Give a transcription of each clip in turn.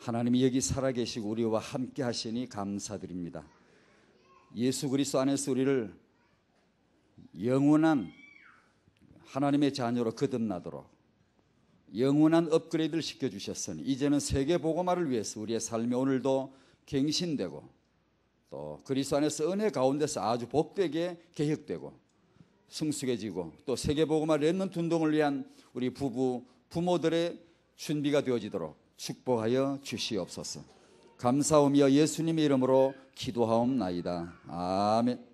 하나님이 여기 살아계시고 우리와 함께 하시니 감사드립니다. 예수 그리스도 안에서 우리를 영원한 하나님의 자녀로 거듭나도록 영원한 업그레이드를 시켜주셨으니 이제는 세계복음화를 위해서 우리의 삶이 오늘도 갱신되고 또 그리스도 안에서 은혜 가운데서 아주 복되게 개혁되고 성숙해지고 또 세계복음화 렘넌트 운동을 위한 우리 부모들의 준비가 되어지도록 축복하여 주시옵소서. 감사하며 예수님의 이름으로 기도하옵나이다. 아멘.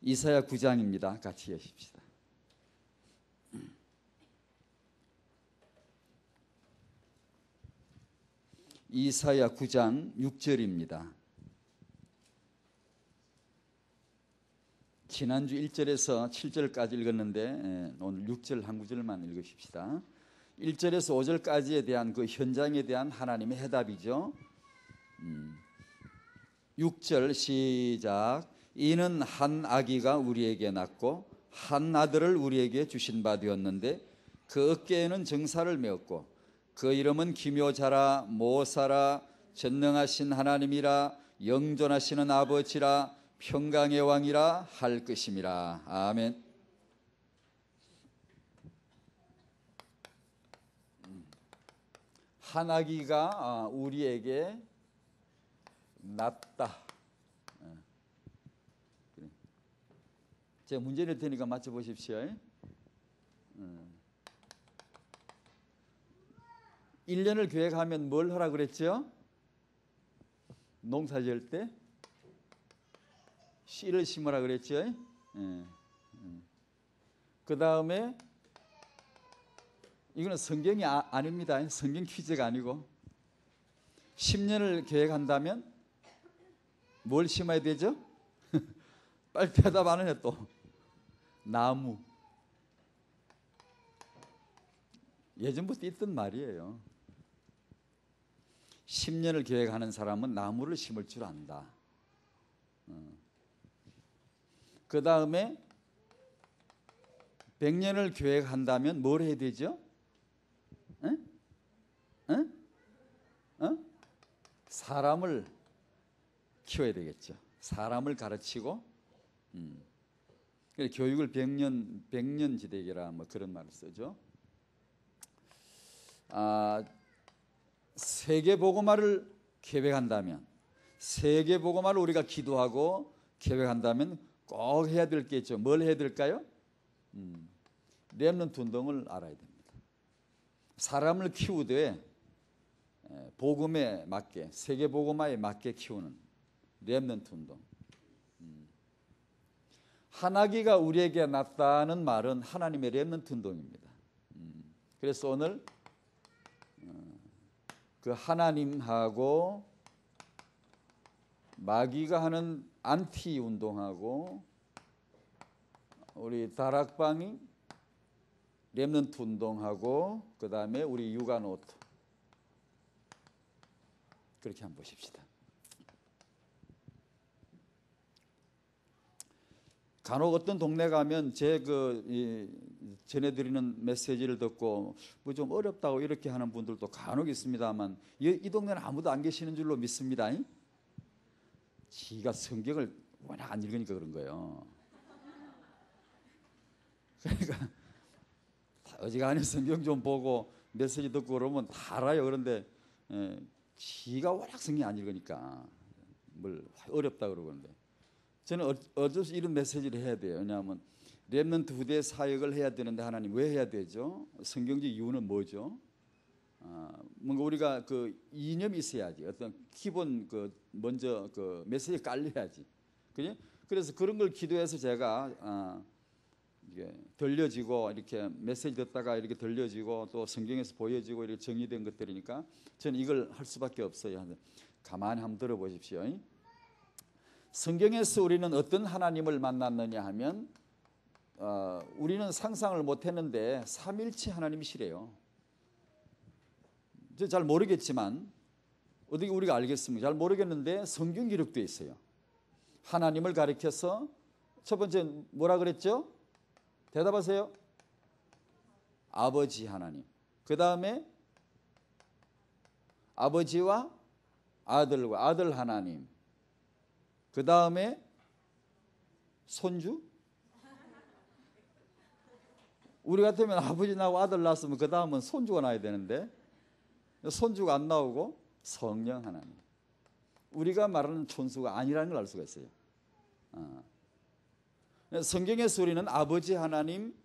이사야 9장입니다. 같이 읽읍시다. 이사야 9장 6절입니다. 지난주 1절에서 7절까지 읽었는데 오늘 6절 한 구절만 읽으십시다. 1절에서 5절까지에 대한 그 현장에 대한 하나님의 해답이죠. 6절 시작. 이는 한 아기가 우리에게 낳고 한 아들을 우리에게 주신 바 되었는데 그 어깨에는 정사를 메었고 그 이름은 기묘자라 모사라 전능하신 하나님이라 영존하시는 아버지라 평강의 왕이라 할 것임이라. 아멘. 한 아기가 우리에게 낳았다. 제가 문제 낼 테니까 맞춰보십시오. 1년을 계획하면 뭘 하라 그랬죠? 농사 지을 때 씨를 심으라 그랬죠? 그 다음에 이거는 성경이 아닙니다. 성경 퀴즈가 아니고 10년을 계획한다면 뭘 심어야 되죠? 빨리 대답 안 해 또. 나무. 예전부터 있던 말이에요. 10년을 계획하는 사람은 나무를 심을 줄 안다. 그 다음에 100년을 계획한다면 뭘 해야 되죠? 사람을 키워야 되겠죠. 사람을 가르치고 교육을 100년 지대기라 뭐 그런 말을 쓰죠. 세계복음화를 계획한다면 세계복음화를 우리가 기도하고 계획한다면 꼭 해야 될 게 있죠. 뭘 해야 될까요? 렘넌트 운동을 알아야 됩니다. 사람을 키우되 복음에 맞게 세계복음화에 맞게 키우는 렘넌트 운동. 한 아기가 우리에게 낳았다는 말은 하나님의 렘넌트 운동입니다. 그래서 오늘 그 하나님하고 마귀가 하는 안티 운동하고 우리 다락방이 렘넌트 운동하고 그 다음에 우리 육아노트 그렇게 한번 보십시다. 간혹 어떤 동네 가면 제 전해드리는 메시지를 듣고 뭐 좀 어렵다고 이렇게 하는 분들도 간혹 있습니다만 이 동네는 아무도 안 계시는 줄로 믿습니다. 지가 성경을 워낙 안 읽으니까 그런 거예요. 그러니까 어지간히 성경 좀 보고 메시지 듣고 그러면 다 알아요. 그런데 지가 워낙 성경 안 읽으니까 뭘 어렵다 그러는데 저는 어쩔 수 이런 메시지를 해야 돼요. 왜냐하면 렘넌트 후대 사역을 해야 되는데 하나님 왜 해야 되죠? 성경적 이유는 뭐죠? 뭔가 우리가 그 이념이 있어야지. 어떤 기본 먼저 메시지 깔려야지. 그죠? 그래서 그런 걸 기도해서 제가 이게 들려지고 이렇게 메시지 듣다가 이렇게 들려지고 또 성경에서 보여지고 이렇게 정리된 것들이니까 저는 이걸 할 수밖에 없어요. 가만히 한번 들어보십시오. 성경에서 우리는 어떤 하나님을 만났느냐 하면 우리는 상상을 못했는데 삼일체 하나님이시래요. 잘 모르겠지만 어떻게 우리가 알겠습니까? 잘 모르겠는데 성경 기록되어 있어요. 하나님을 가리켜서 첫 번째 뭐라 그랬죠? 대답하세요. 아버지 하나님. 그 다음에 아버지와 아들과 아들 하나님, 그 다음에 손주? 우리 같으면 아버지 낳고 아들 낳았으면 그 다음은 손주가 나야 되는데 손주가 안 나오고 성령 하나님. 우리가 말하는 천수가 아니라는 걸 알 수가 있어요. 성경에서 우리는 아버지 하나님,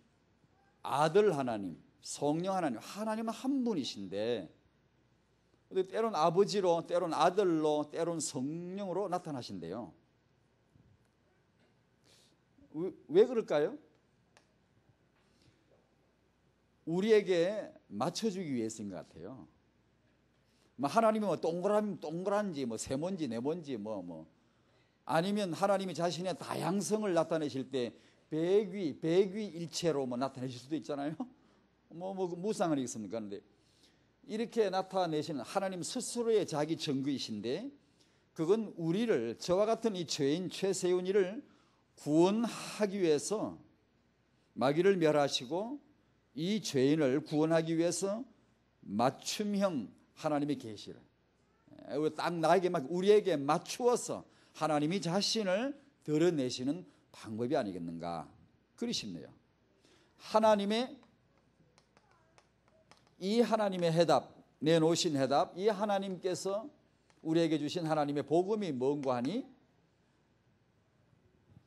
아들 하나님, 성령 하나님, 하나님은 한 분이신데 때론 아버지로, 때론 아들로, 때론 성령으로 나타나신대요. 왜 그럴까요? 우리에게 맞춰주기 위해서인 것 같아요. 하나님이 뭐 동그란지 뭐 세모인지 네모인지 아니면 하나님이 자신의 다양성을 나타내실 때 백위일체로 뭐 나타내실 수도 있잖아요. 무상은 있습니까? 그런데 이렇게 나타내시는 하나님 스스로의 자기 증거이신데 그건 우리를, 저와 같은 이 죄인 최세훈이를 구원하기 위해서 마귀를 멸하시고 이 죄인을 구원하기 위해서 맞춤형 하나님의 계시를 딱 나에게 우리에게 맞추어서 하나님이 자신을 드러내시는 방법이 아니겠는가 그리 싶네요. 이 하나님의 해답, 내놓으신 해답, 이 하나님께서 우리에게 주신 하나님의 복음이 뭔가 하니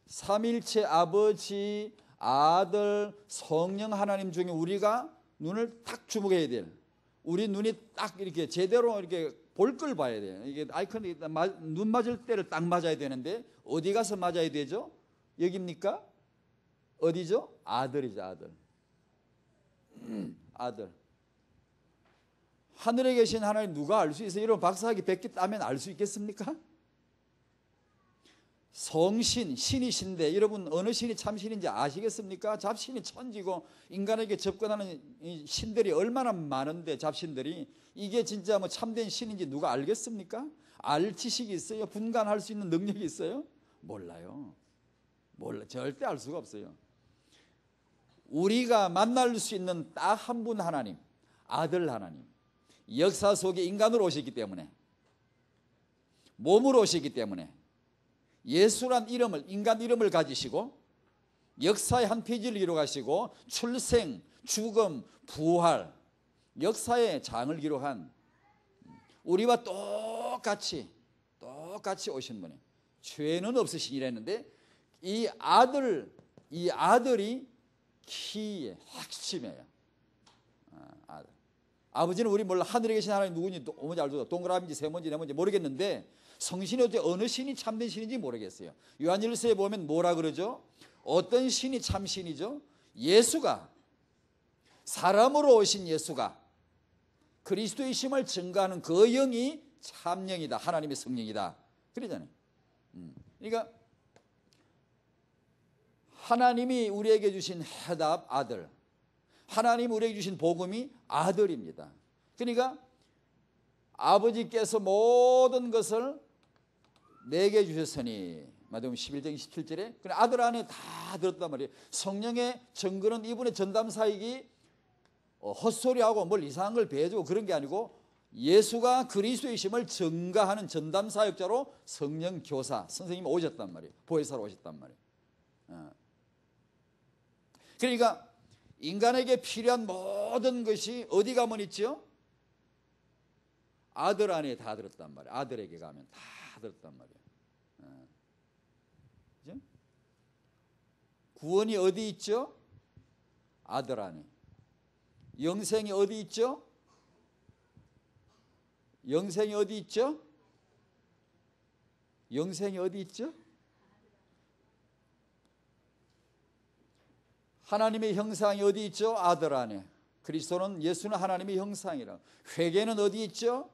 삼일체 아버지, 아들, 성령 하나님 중에 우리가 눈을 딱 주목해야 될, 우리 눈이 딱 이렇게 제대로 이렇게 볼 걸 봐야 돼요. 이게 아이콘이 눈 맞을 때를 딱 맞아야 되는데 어디 가서 맞아야 되죠? 여기입니까? 어디죠? 아들이죠, 아들. 아들. 하늘에 계신 하나님 누가 알 수 있어요? 이런 박사학위 100개 따면 알 수 있겠습니까? 성신, 신이신데 여러분 어느 신이 참신인지 아시겠습니까? 잡신이 천지고 인간에게 접근하는 신들이 얼마나 많은데 잡신들이 이게 진짜 뭐 참된 신인지 누가 알겠습니까? 알 지식이 있어요? 분간할 수 있는 능력이 있어요? 몰라요. 절대 알 수가 없어요. 우리가 만날 수 있는 딱 한 분 하나님, 아들 하나님, 역사 속에 인간으로 오셨기 때문에, 몸으로 오셨기 때문에 예수란 이름을, 인간 이름을 가지시고 역사의 한 페이지를 기록하시고 출생, 죽음, 부활, 역사의 장을 기록한 우리와 똑같이 오신 분이 죄는 없으시니랬는데 이 아들이 키의 핵심이에요. 아들. 아버지는 우리 몰라, 하늘에 계신 하나님 누구인지 도무지 알죠. 동그라미인지 세모인지 네모인지 모르겠는데 성신이 어느 신이 참된 신인지 모르겠어요. 요한일서에 보면 뭐라 그러죠? 어떤 신이 참신이죠? 예수가, 사람으로 오신 예수가 그리스도이심을 증거하는 그 영이 참영이다, 하나님의 성령이다 그러잖아요. 그러니까 하나님이 우리에게 주신 해답 아들, 하나님이 우리에게 주신 복음이 아들입니다. 그러니까 아버지께서 모든 것을 내게 주셨으니 마태복음 11장 27절에 아들 안에 다 들었단 말이에요. 성령의 증거는 이분의 전담사역이 헛소리하고 뭘 이상한 걸 배워주고 그런 게 아니고 예수가 그리스도이심을 증거하는 전담사역자로 성령 교사 선생님이 오셨단 말이에요. 보혜사로 오셨단 말이에요. 그러니까 인간에게 필요한 모든 것이 어디 가면 있죠? 아들 안에 다 들었단 말이에요. 아들에게 가면 다 들었단 말이에요. 그죠? 구원이 어디 있죠? 아들 안에. 영생이 어디 있죠? 영생이 어디 있죠? 영생이 어디 있죠? 하나님의 형상이 어디 있죠? 아들 안에. 그리스도는, 예수는 하나님의 형상이라. 회개는 어디 있죠?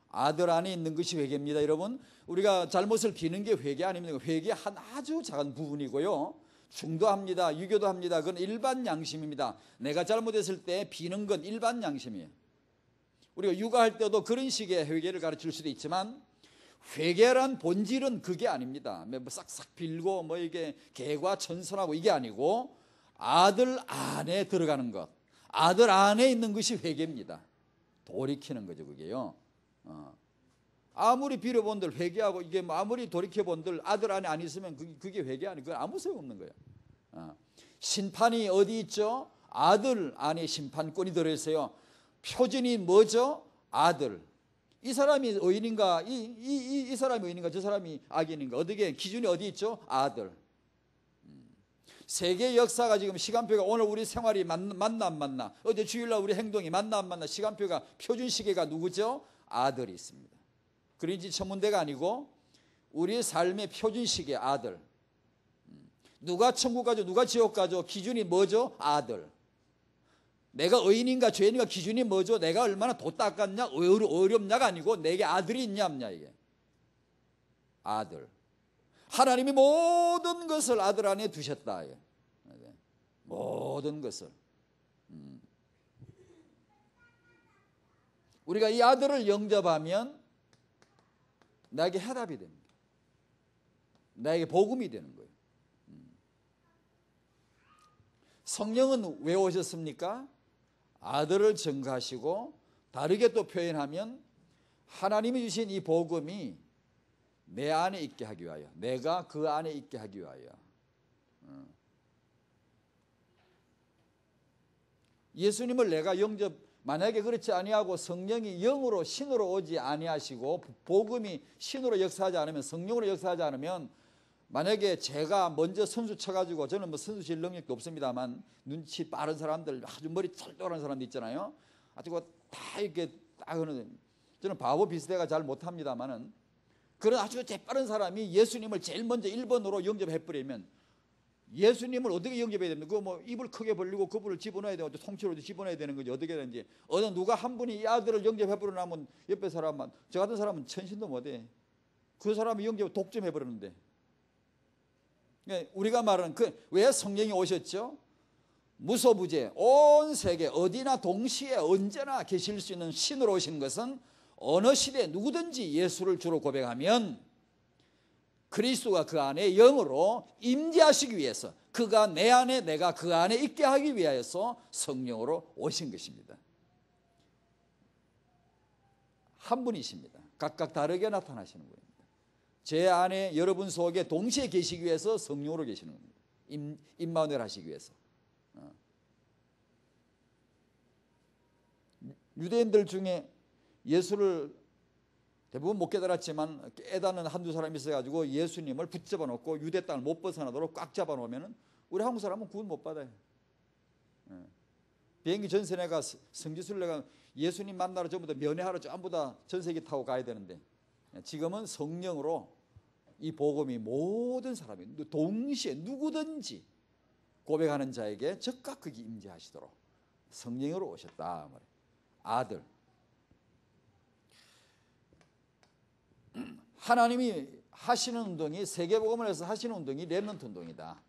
아들 안에 있는 것이 회개입니다. 여러분, 우리가 잘못을 비는 게 회개 아닙니다. 회개 한 아주 작은 부분이고요. 중도합니다. 유교도 합니다. 그건 일반 양심입니다. 내가 잘못했을 때 비는 건 일반 양심이에요. 우리가 육아할 때도 그런 식의 회개를 가르칠 수도 있지만 회개란 본질은 그게 아닙니다. 뭐 싹싹 빌고 뭐 이게 개과천선하고 이게 아니고 아들 안에 들어가는 것, 아들 안에 있는 것이 회개입니다. 돌이키는 거죠, 그게요. 아무리 빌어본들 회개하고 이게 뭐 아무리 돌이켜본들 아들 안에 안 있으면 그게 회개 아니, 그건 아무 소용 없는 거예요. 심판이 어디 있죠? 아들 안에 심판권이 들어있어요. 표준이 뭐죠? 아들. 이 사람이 의인인가? 이 사람이 의인인가? 저 사람이 악인인가? 어떻게 기준이 어디 있죠? 아들. 세계 역사가 지금 시간표가 오늘 우리 생활이 맞나 안 맞나? 어제 주일날 우리 행동이 맞나 안 맞나? 시간표가 표준 시계가 누구죠? 아들이 있습니다. 그린지 천문대가 아니고 우리 삶의 표준 시계 아들. 누가 천국 가죠? 누가 지옥 가죠? 기준이 뭐죠? 아들. 내가 의인인가 죄인인가 기준이 뭐죠? 내가 얼마나 도 닦았냐 어렵냐가 아니고 내게 아들이 있냐 없냐 이게. 아들. 하나님이 모든 것을 아들 안에 두셨다. 모든 것을. 우리가 이 아들을 영접하면 나에게 해답이 됩니다. 나에게 복음이 되는 거예요. 성령은 왜 오셨습니까? 아들을 증거하시고 다르게 또 표현하면 하나님이 주신 이 복음이 내 안에 있게 하기 위하여, 내가 그 안에 있게 하기 위하여. 예수님을 내가 만약에 그렇지 아니하고 성령이 영으로 신으로 오지 아니하시고 복음이 신으로 역사하지 않으면, 성령으로 역사하지 않으면, 만약에 제가 먼저 선수 쳐가지고, 저는 뭐 선수 질 능력도 없습니다만 눈치 빠른 사람들, 아주 머리 찰떡한 사람들 있잖아요. 아주 다 이렇게 딱 하는, 저는 바보 비슷해가 잘 못합니다만은 그런 아주 재빠른 사람이 예수님을 제일 먼저 1번으로 영접해버리면, 예수님을 어떻게 영접해야 됩니까? 그거 뭐 입을 크게 벌리고 그분을 집어넣어야 되고 통째로 집어넣어야 되는 거지. 어떻게 되는지. 어느 누가 한 분이 이 아들을 영접해버리면 옆에 사람만, 저 같은 사람은 천신도 못해. 그 사람이 영접 독점해버리는데. 우리가 말하는 왜 성령이 오셨죠? 무소부재 온 세계 어디나 동시에 언제나 계실 수 있는 신으로 오신 것은 어느 시대에 누구든지 예수를 주로 고백하면 그리스도가 그 안에 영으로 임재하시기 위해서, 그가 내 안에 내가 그 안에 있게 하기 위하여서 성령으로 오신 것입니다. 한 분이십니다. 각각 다르게 나타나시는 거예요. 제 안에 여러분 속에 동시에 계시기 위해서 성령으로 계시는 겁니다. 임마누엘 하시기 위해서. 유대인들 중에 예수를 대부분 못 깨달았지만 깨닫는 한두 사람이 있어가지고 예수님을 붙잡아 놓고 유대 땅을 못 벗어나도록 꽉 잡아 놓으면 우리 한국 사람은 구원 못 받아요. 비행기 전세 내가 성지순례 내가 예수님 만나러 전부 다 면회하러 전부 다 전세기 타고 가야 되는데, 지금은 성령으로 이 복음이 모든 사람이 동시에 누구든지 고백하는 자에게 즉각 그게 임재하시도록 성령으로 오셨다. 아들. 하나님이 하시는 운동이, 세계복음을 해서 하시는 운동이 렘넌트 운동이다.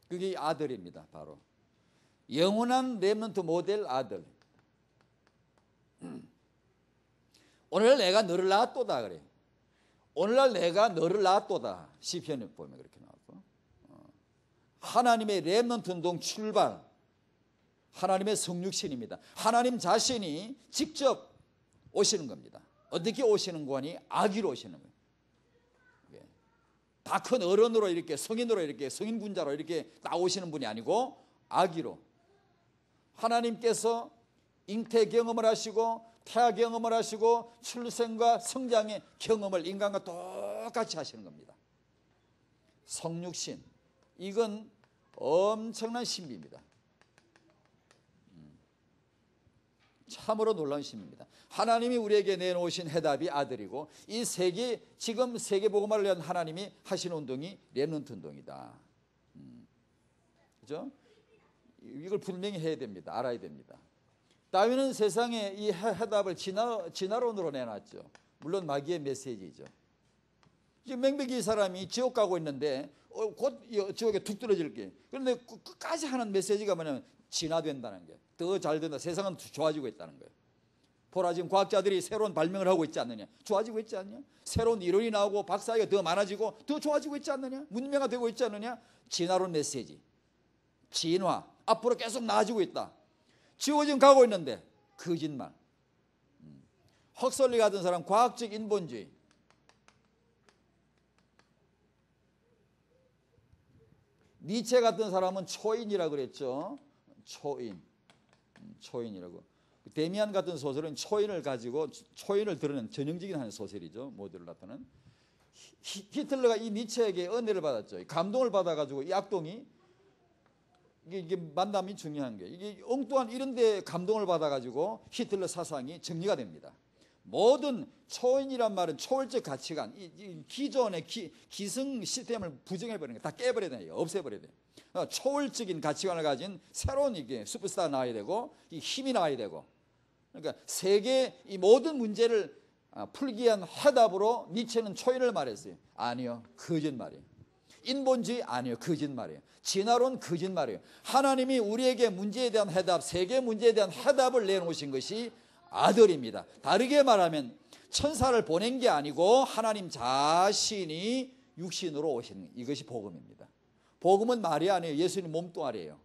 그게 아들입니다. 바로 영원한 렘넌트 모델 아들. 오늘날 내가 너를 낳았도다 그래. 오늘날 내가 너를 낳았도다. 시편에 보면 그렇게 나왔고, 하나님의 렘넌트 운동 출발, 하나님의 성육신입니다. 하나님 자신이 직접 오시는 겁니다. 어떻게 오시는 거니? 아기로 오시는 거예요. 다 큰 어른으로 이렇게 성인으로 이렇게 성인군자로 이렇게 나오시는 분이 아니고 아기로. 하나님께서 잉태 경험을 하시고 태아 경험을 하시고 출생과 성장의 경험을 인간과 똑같이 하시는 겁니다. 성육신, 이건 엄청난 신비입니다. 참으로 놀라운 신비입니다. 하나님이 우리에게 내놓으신 해답이 아들이고, 이 세계, 지금 세계복음화를 위한 하나님이 하시는 운동이 렘넌트 운동이다. 그죠? 이걸 분명히 해야 됩니다. 알아야 됩니다. 다윈은 세상에 이 해답을 진화론으로 내놨죠. 물론 마귀의 메시지죠. 지금 맹백이 사람이 지옥 가고 있는데 곧 지옥에 툭 떨어질게. 그런데 끝까지 하는 메시지가 뭐냐면 진화된다는 게, 더 잘 된다. 세상은 좋아지고 있다는 거예요. 보라, 지금 과학자들이 새로운 발명을 하고 있지 않느냐. 좋아지고 있지 않느냐. 새로운 이론이 나오고 박사가 더 많아지고 더 좋아지고 있지 않느냐. 문명화 되고 있지 않느냐. 진화론 메시지, 진화, 앞으로 계속 나아지고 있다. 지옥 지금 가고 있는데 거짓말. 헉슬리 같은 사람 과학적 인본주의. 니체 같은 사람은 초인이라고 그랬죠. 초인이라고. 데미안 같은 소설은 초인을 가지고 초인을 드러낸 전형적인 한 소설이죠. 모델을 나타낸. 히틀러가 이 니체에게 은혜를 받았죠. 감동을 받아가지고 이 악동이 이게 만남이 중요한 게 이게 엉뚱한 이런 데 감동을 받아가지고 히틀러 사상이 정리가 됩니다. 모든 초인이란 말은 초월적 가치관, 이 기존의 기성 시스템을 부정해버리는 거 다 깨버려야 돼요. 없애버려야 돼요. 초월적인 가치관을 가진 새로운 이게 슈퍼스타가 나와야 되고 이 힘이 나와야 되고 그러니까 세계 이 모든 문제를 풀기 위한 해답으로 니체는 초인을 말했어요. 아니요, 거짓말이에요. 인본주의 아니요, 거짓말이에요. 진화론 거짓말이에요. 하나님이 우리에게 문제에 대한 해답, 세계 문제에 대한 해답을 내놓으신 것이 아들입니다. 다르게 말하면 천사를 보낸 게 아니고 하나님 자신이 육신으로 오시는 이것이 복음입니다. 복음은 말이 아니에요. 예수님 몸뚱아리예요.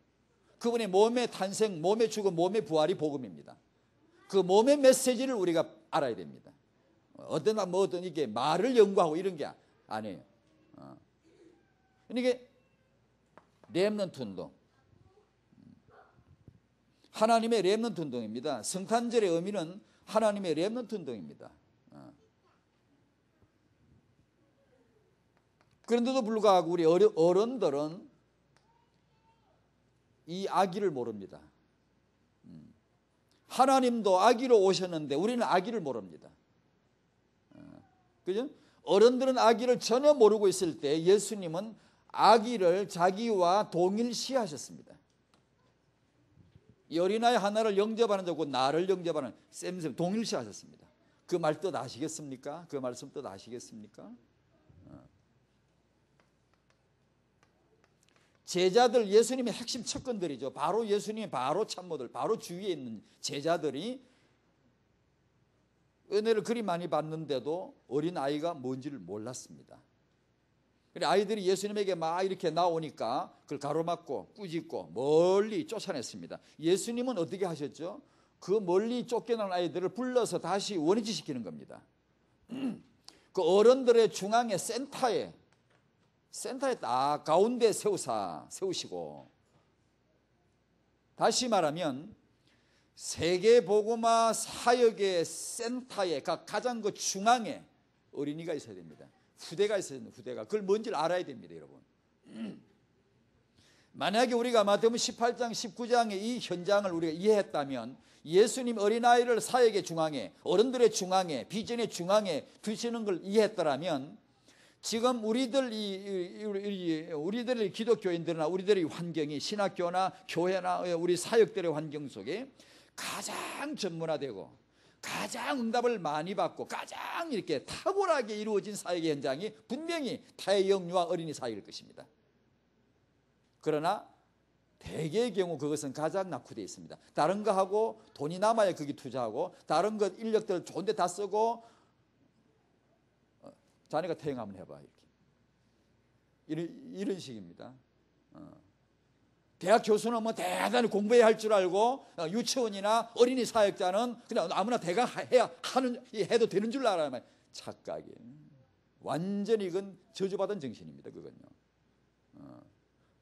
그분의 몸의 탄생, 몸의 죽음, 몸의 부활이 복음입니다. 그 몸의 메시지를 우리가 알아야 됩니다. 어떤 이게 말을 연구하고 이런 게 아니에요. 이게 렘넌트 운동. 하나님의 렘넌트 운동입니다. 성탄절의 의미는 하나님의 렘넌트 운동입니다. 그런데도 불구하고 우리 어른들은 이 아기를 모릅니다. 하나님도 아기로 오셨는데 우리는 아기를 모릅니다. 그죠? 어른들은 아기를 전혀 모르고 있을 때 예수님은 아기를 자기와 동일시하셨습니다. 이 어린아이 하나를 영접하는 자고 나를 영접하는 쌤 동일시하셨습니다. 그 말 뜻 아시겠습니까? 그 말씀 뜻 아시겠습니까? 제자들, 예수님의 핵심 척근들이죠. 바로 예수님의 바로 참모들, 바로 주위에 있는 제자들이 은혜를 그리 많이 받는데도 어린아이가 뭔지를 몰랐습니다. 아이들이 예수님에게 막 이렇게 나오니까 그걸 가로막고 꾸짖고 멀리 쫓아냈습니다. 예수님은 어떻게 하셨죠? 그 멀리 쫓겨난 아이들을 불러서 다시 원위치시키는 겁니다. 그 어른들의 중앙에 센터에 딱 가운데 세우시고 다시 말하면 세계복음화 사역의 센터에 가장 그 중앙에 어린이가 있어야 됩니다. 후대가 있어야 됩니다. 후대가. 그걸 뭔지를 알아야 됩니다, 여러분. 만약에 우리가 마태복음 18장, 19장의 이 현장을 우리가 이해했다면 예수님 어린아이를 사역의 중앙에, 어른들의 중앙에, 비전의 중앙에 두시는 걸 이해했더라면 지금 우리들의 기독교인들이나 우리들의 환경이 신학교나 교회나 우리 사역들의 환경 속에 가장 전문화되고 가장 응답을 많이 받고 가장 이렇게 탁월하게 이루어진 사역의 현장이 분명히 태영유아 어린이 사역일 것입니다. 그러나 대개의 경우 그것은 가장 낙후되어 있습니다. 다른 거 하고 돈이 남아야 거기 투자하고 다른 것 인력들 좋은 데 다 쓰고 자네가 태영 한번 해봐 이런 식입니다. 대학 교수는 뭐 대단히 공부해야 할 줄 알고 유치원이나 어린이 사역자는 그냥 아무나 대강 해도 되는 줄 알아요. 착각이에요. 완전히 이건 저주받은 정신입니다. 그건요.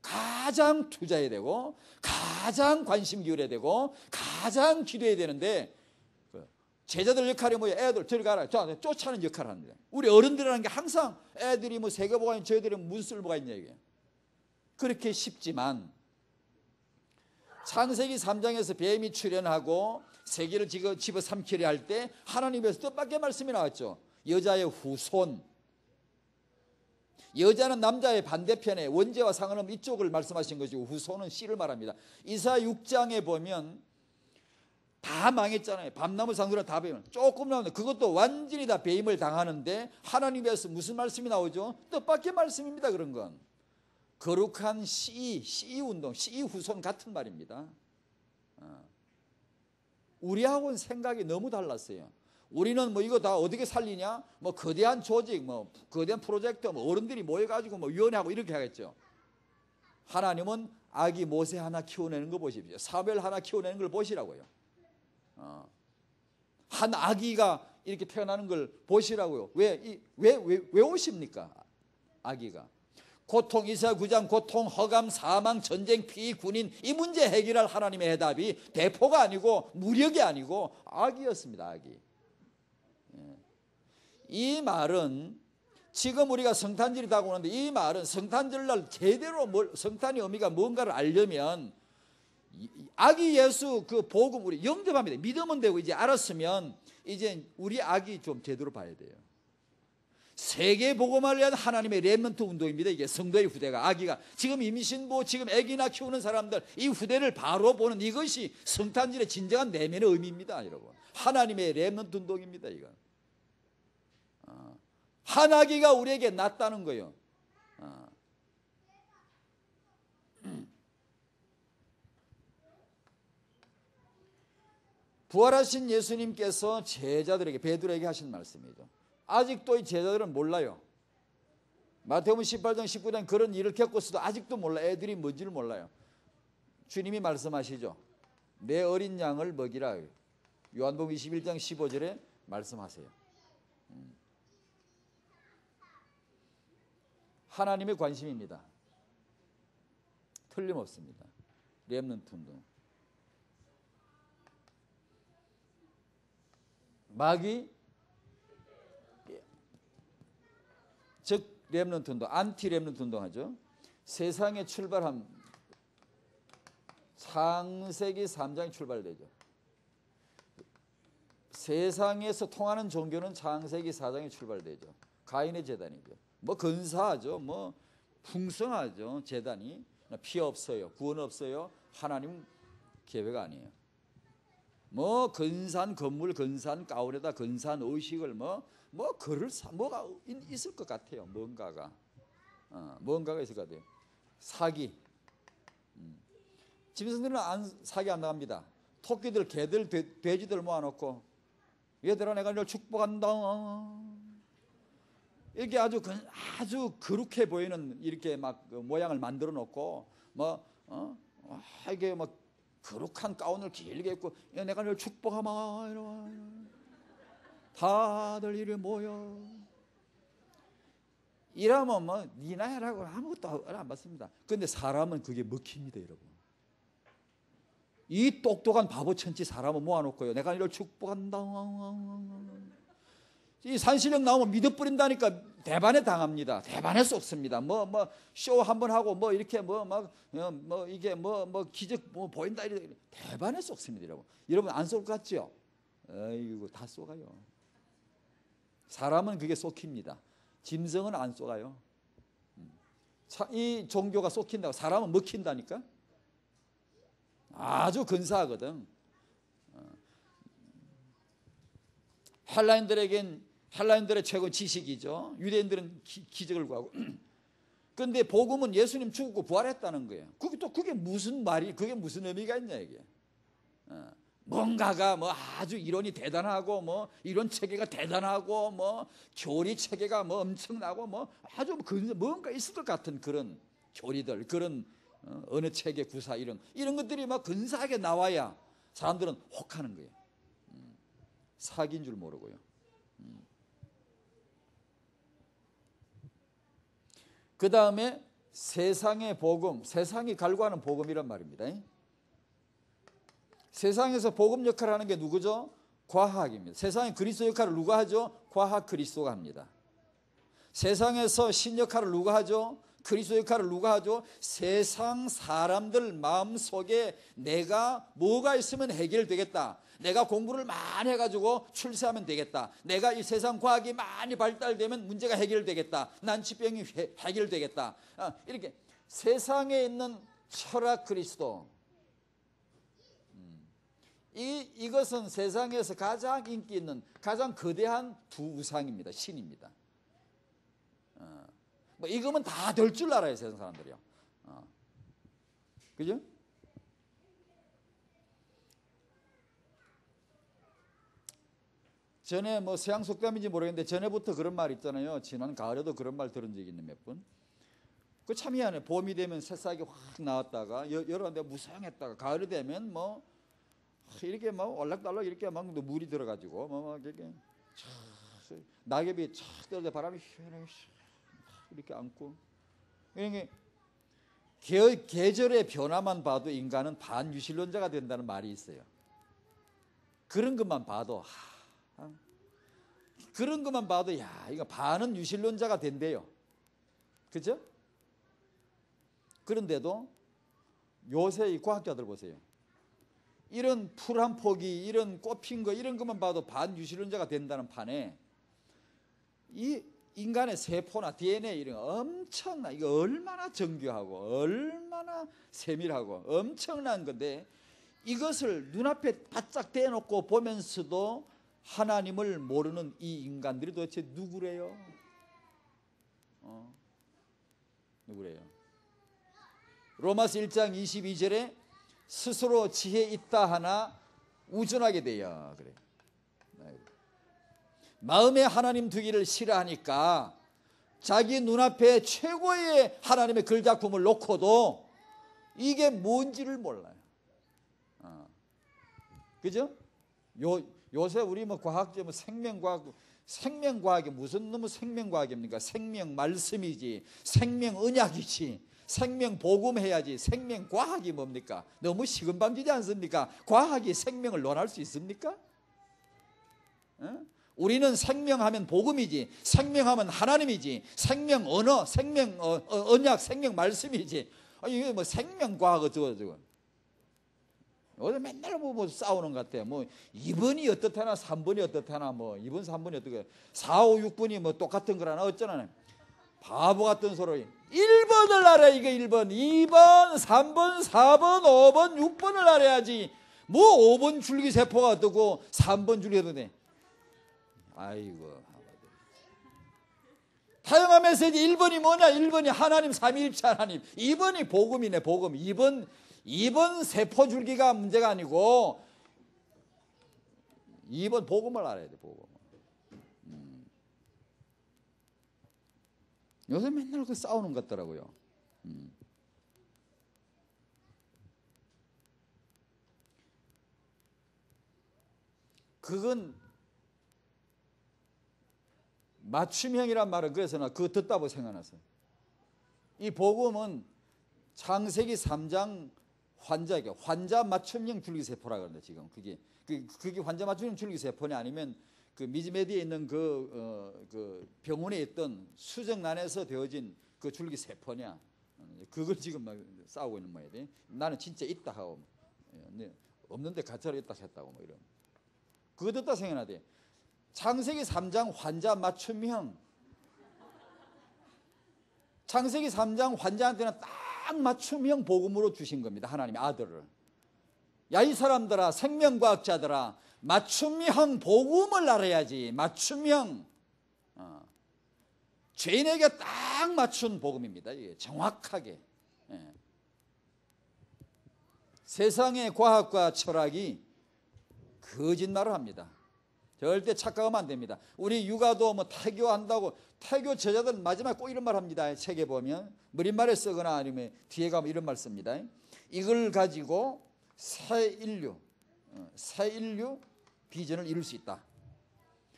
가장 투자해야 되고 가장 관심 기울여야 되고 가장 기도해야 되는데 제자들 역할이 뭐예요? 애들 들어가라. 쫓아는 역할을 합니다. 우리 어른들이라는 게 항상 애들이 뭐 세계보가 있는 저희들이 무슨 쓸모가 있냐 이게. 그렇게 쉽지만 창세기 3장에서 뱀이 출현하고 세계를 집어삼키려 할 때 하나님에서 뜻밖의 말씀이 나왔죠. 여자의 후손. 여자는 남자의 반대편에 원죄와 상관없는 이쪽을 말씀하신 것이고 후손은 씨를 말합니다. 이사야 6장에 보면 다 망했잖아요. 밤나무 상수는 다 배임. 조금 나오는데 그것도 완전히 다 배임을 당하는데 하나님에서 무슨 말씀이 나오죠? 뜻밖의 말씀입니다. 그런 건. 거룩한 씨 운동, 씨 후손 같은 말입니다. 우리하고는 생각이 너무 달랐어요. 우리는 뭐 이거 다 어떻게 살리냐? 뭐 거대한 조직, 뭐 거대한 프로젝트, 뭐 어른들이 모여가지고 뭐 위원회하고 이렇게 하겠죠. 하나님은 아기 모세 하나 키워내는 거 보십시오. 사무엘 하나 키워내는 걸 보시라고요. 한 아기가 이렇게 태어나는 걸 보시라고요. 왜 오십니까? 아기가. 고통, 이사야 9장 고통, 허감, 사망, 전쟁, 피, 군인, 이 문제 해결할 하나님의 해답이 대포가 아니고 무력이 아니고 아기였습니다. 아기. 이 말은 지금 우리가 성탄절이 다가오는데, 이 말은 성탄절날 제대로 성탄의 의미가 뭔가를 알려면 아기 예수 그 복음 우리 영접합니다. 믿으면 되고, 이제 알았으면 이제 우리 아기 좀 제대로 봐야 돼요. 세계 복음화를 위한 하나님의 렘넌트 운동입니다. 이게 성도의 후대가, 아기가 지금 임신부, 지금 아기나 키우는 사람들, 이 후대를 바로 보는 이것이 성탄절의 진정한 내면의 의미입니다, 여러분. 하나님의 렘넌트 운동입니다, 이거. 한 아기가 우리에게 낫다는 거예요. 부활하신 예수님께서 제자들에게, 베드로에게 하신 말씀이죠. 아직도 이 제자들은 몰라요. 마태복음 18장 19장 그런 일을 겪었어도 아직도 몰라. 애들이 뭔지를 몰라요. 주님이 말씀하시죠. 내 어린 양을 먹이라. 요한복음 21장 15절에 말씀하세요. 하나님의 관심입니다. 틀림없습니다. 렘넌트 운동. 마귀, 즉 렘넌트 운동, 안티 렘넌트 운동하죠. 세상의 출발함, 창세기 3장에 출발되죠. 세상에서 통하는 종교는 창세기 4장에 출발되죠. 가인의 제단이죠. 뭐 근사하죠. 뭐 풍성하죠. 제단이. 피 없어요. 구원 없어요. 하나님 계획 아니에요. 뭐 근사한 건물, 근사한 가울에다 근사한 의식을 뭐 뭐가 있을 것 같아요. 뭔가가 있을 것 같아요. 사기. 짐승들은 사기 안 나갑니다. 토끼들, 개들, 돼지들 모아놓고 얘들아 내가 너를 축복한다. 이렇게 아주 거룩해 보이는 이렇게 막 모양을 만들어 놓고 이게 막 거룩한 가운을 길게 입고 내가 너를 축복하마 이러와. 다들 이리 모여. 이러면 뭐 니나 해라고 아무것도 안 받습니다. 그런데 사람은 그게 먹힙니다, 여러분. 이 똑똑한 바보 천치 사람을 모아놓고요. 내가 이를 축복한다. 이 산신령 나오면 믿어버린다니까 대반에 당합니다. 대반에 쏟습니다. 쇼 한번 하고 이렇게 이게 기적 보인다 이래 대반에 쏟습니다, 여러분. 여러분 안 쏠 것 같죠? 아이고 다 쏘가요. 사람은 그게 쏟깁니다. 짐승은 안 쏘가요. 이 종교가 쏟긴다고 사람은 먹힌다니까. 아주 근사하거든. 헬라인들의 최고 지식이죠. 유대인들은 기적을 구하고. 그런데 복음은 예수님 죽고 부활했다는 거예요. 그게 무슨 말이, 그게 무슨 의미가 있냐 이게. 뭔가가 아주 이론이 대단하고 이론 체계가 대단하고 교리 체계가 엄청나고 아주 뭔가 있을 것 같은 그런 교리들, 그런 어느 체계 구사 이런 것들이 근사하게 나와야 사람들은 혹하는 거예요. 사기인 줄 모르고요. 그 다음에 세상의 복음, 세상이 갈구하는 복음이란 말입니다. 세상에서 복음 역할을 하는 게 누구죠? 과학입니다. 세상에 그리스도 역할을 누가 하죠? 과학 그리스도가 합니다. 세상에서 신 역할을 누가 하죠? 그리스도 역할을 누가 하죠? 세상 사람들 마음속에 내가 뭐가 있으면 해결되겠다. 내가 공부를 많이 해가지고 출세하면 되겠다. 내가 이 세상 과학이 많이 발달되면 문제가 해결되겠다. 난치병이 해결되겠다. 이렇게 세상에 있는 철학 그리스도. 이것은 세상에서 가장 인기 있는 가장 거대한 두 우상입니다. 신입니다. 이거면 다 될 줄 알아요, 세상 사람들이요. 그죠? 전에 서양 속담인지 모르겠는데 전에부터 그런 말 있잖아요. 지난 가을에도 그런 말 들은 적이 있는 몇 분. 그 참 희한해. 봄이 되면 새싹이 확 나왔다가 여름에 무성했다가 가을이 되면 이렇게 막 올락달락 이렇게 막 물이 들어가지고 막 이렇게 낙엽이 촥 떨어져 바람이 이렇게 안고. 그러니까 계절의 변화만 봐도 인간은 반유실론자가 된다는 말이 있어요. 그런 것만 봐도 야 이거 반은 유실론자가 된대요. 그죠? 그런데도 요새 이 과학자들 보세요. 이런 풀 한 포기, 이런 꽃핀 거, 이런 것만 봐도 반유실론자가 된다는 판에 이 인간의 세포나 DNA 이런 거 엄청나. 이거 얼마나 정교하고 얼마나 세밀하고 엄청난 건데 이것을 눈앞에 바짝 대놓고 보면서도 하나님을 모르는 이 인간들이 도대체 누구래요? 누구래요? 로마서 1장 22절에 스스로 지혜 있다 하나 우준하게 되어 그래. 마음에 하나님 두기를 싫어하니까 자기 눈앞에 최고의 하나님의 글작품을 놓고도 이게 뭔지를 몰라요. 그죠? 요새 우리 뭐 과학자 뭐 생명과학이 무슨 놈의 생명과학입니까? 생명 말씀이지, 생명 언약이지, 생명 복음해야지. 생명과학이 뭡니까? 너무 시금방지지 않습니까? 과학이 생명을 논할 수 있습니까? 우리는 생명하면 복음이지, 생명하면 하나님이지, 생명 언어, 생명 언약, 생명 말씀이지. 이게 뭐 생명과학 어쩌고 어제 맨날 뭐 싸우는 것 같아요. 뭐 2번이 어떻다나 3번이 어떻다나 뭐 2번 3번이 어떻게 4, 5, 6번이 뭐 똑같은 거라나 어쩌나. 바보 같은 소리. 1번을 알아. 이거 1번 2번 3번 4번 5번 6번을 알아야지. 뭐 5번 줄기세포가 어떻고 3번 줄기세포가 돼. 아이고. 타영화 메시지 1번이 뭐냐? 1번이 하나님 삼위일체 하나님. 2번이 복음이네. 복음. 2번 세포줄기가 문제가 아니고 2번 복음을 알아야 돼. 복음. 요새 맨날 그 싸우는 것 같더라고요. 그건 맞춤형이란 말은 그래서 나 그거 듣다 보고 생각났어요. 이 복음은 창세기 3장 환자 맞춤형 줄기세포라 그러는데 지금 그게 환자 맞춤형 줄기세포냐 아니면 그 미즈메디에 있는 그 병원에 있던 수정란에서 되어진 그 줄기세포냐 그걸 지금 막 싸우고 있는 모양이지. 나는 진짜 있다 하고 없는데 가짜로 있다 했다고 뭐 이런. 그거 듣다 생각나대. 창세기 3장 환자 맞춤형. 창세기 3장 환자한테는 딱 맞춤형 복음으로 주신 겁니다. 하나님의 아들을. 야 이 사람들아, 생명과학자들아, 맞춤형 복음을 알아야지. 맞춤형. 죄인에게 딱 맞춘 복음입니다. 이게 정확하게. 세상의 과학과 철학이 거짓말을 합니다. 절대 착각하면 안 됩니다. 우리 육아도 뭐 태교한다고 태교 제자들 마지막에 꼭 이런 말 합니다. 책에 보면 머릿말에 쓰거나 아니면 뒤에 가면 이런 말 씁니다. 이걸 가지고 새 인류 비전을 이룰 수 있다.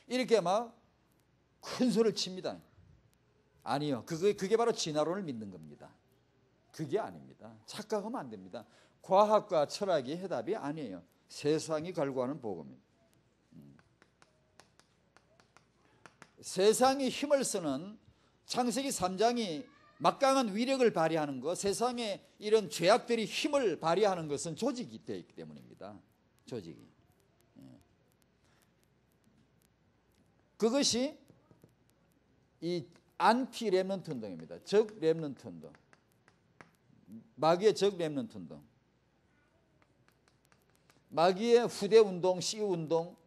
이렇게 막 큰 소리를 칩니다. 아니요. 그게 바로 진화론을 믿는 겁니다. 그게 아닙니다. 착각하면 안 됩니다. 과학과 철학이 해답이 아니에요. 세상이 갈구하는 복음입니다. 세상이 힘을 쓰는 창세기 3장이 막강한 위력을 발휘하는 것, 세상에 이런 죄악들이 힘을 발휘하는 것은 조직이 되어 있기 때문입니다. 조직이. 그것이 이 안티 렘넌트 운동입니다. 적 렘넌트 운동. 마귀의 적 렘넌트 운동. 마귀의 후대 운동, 씨 운동.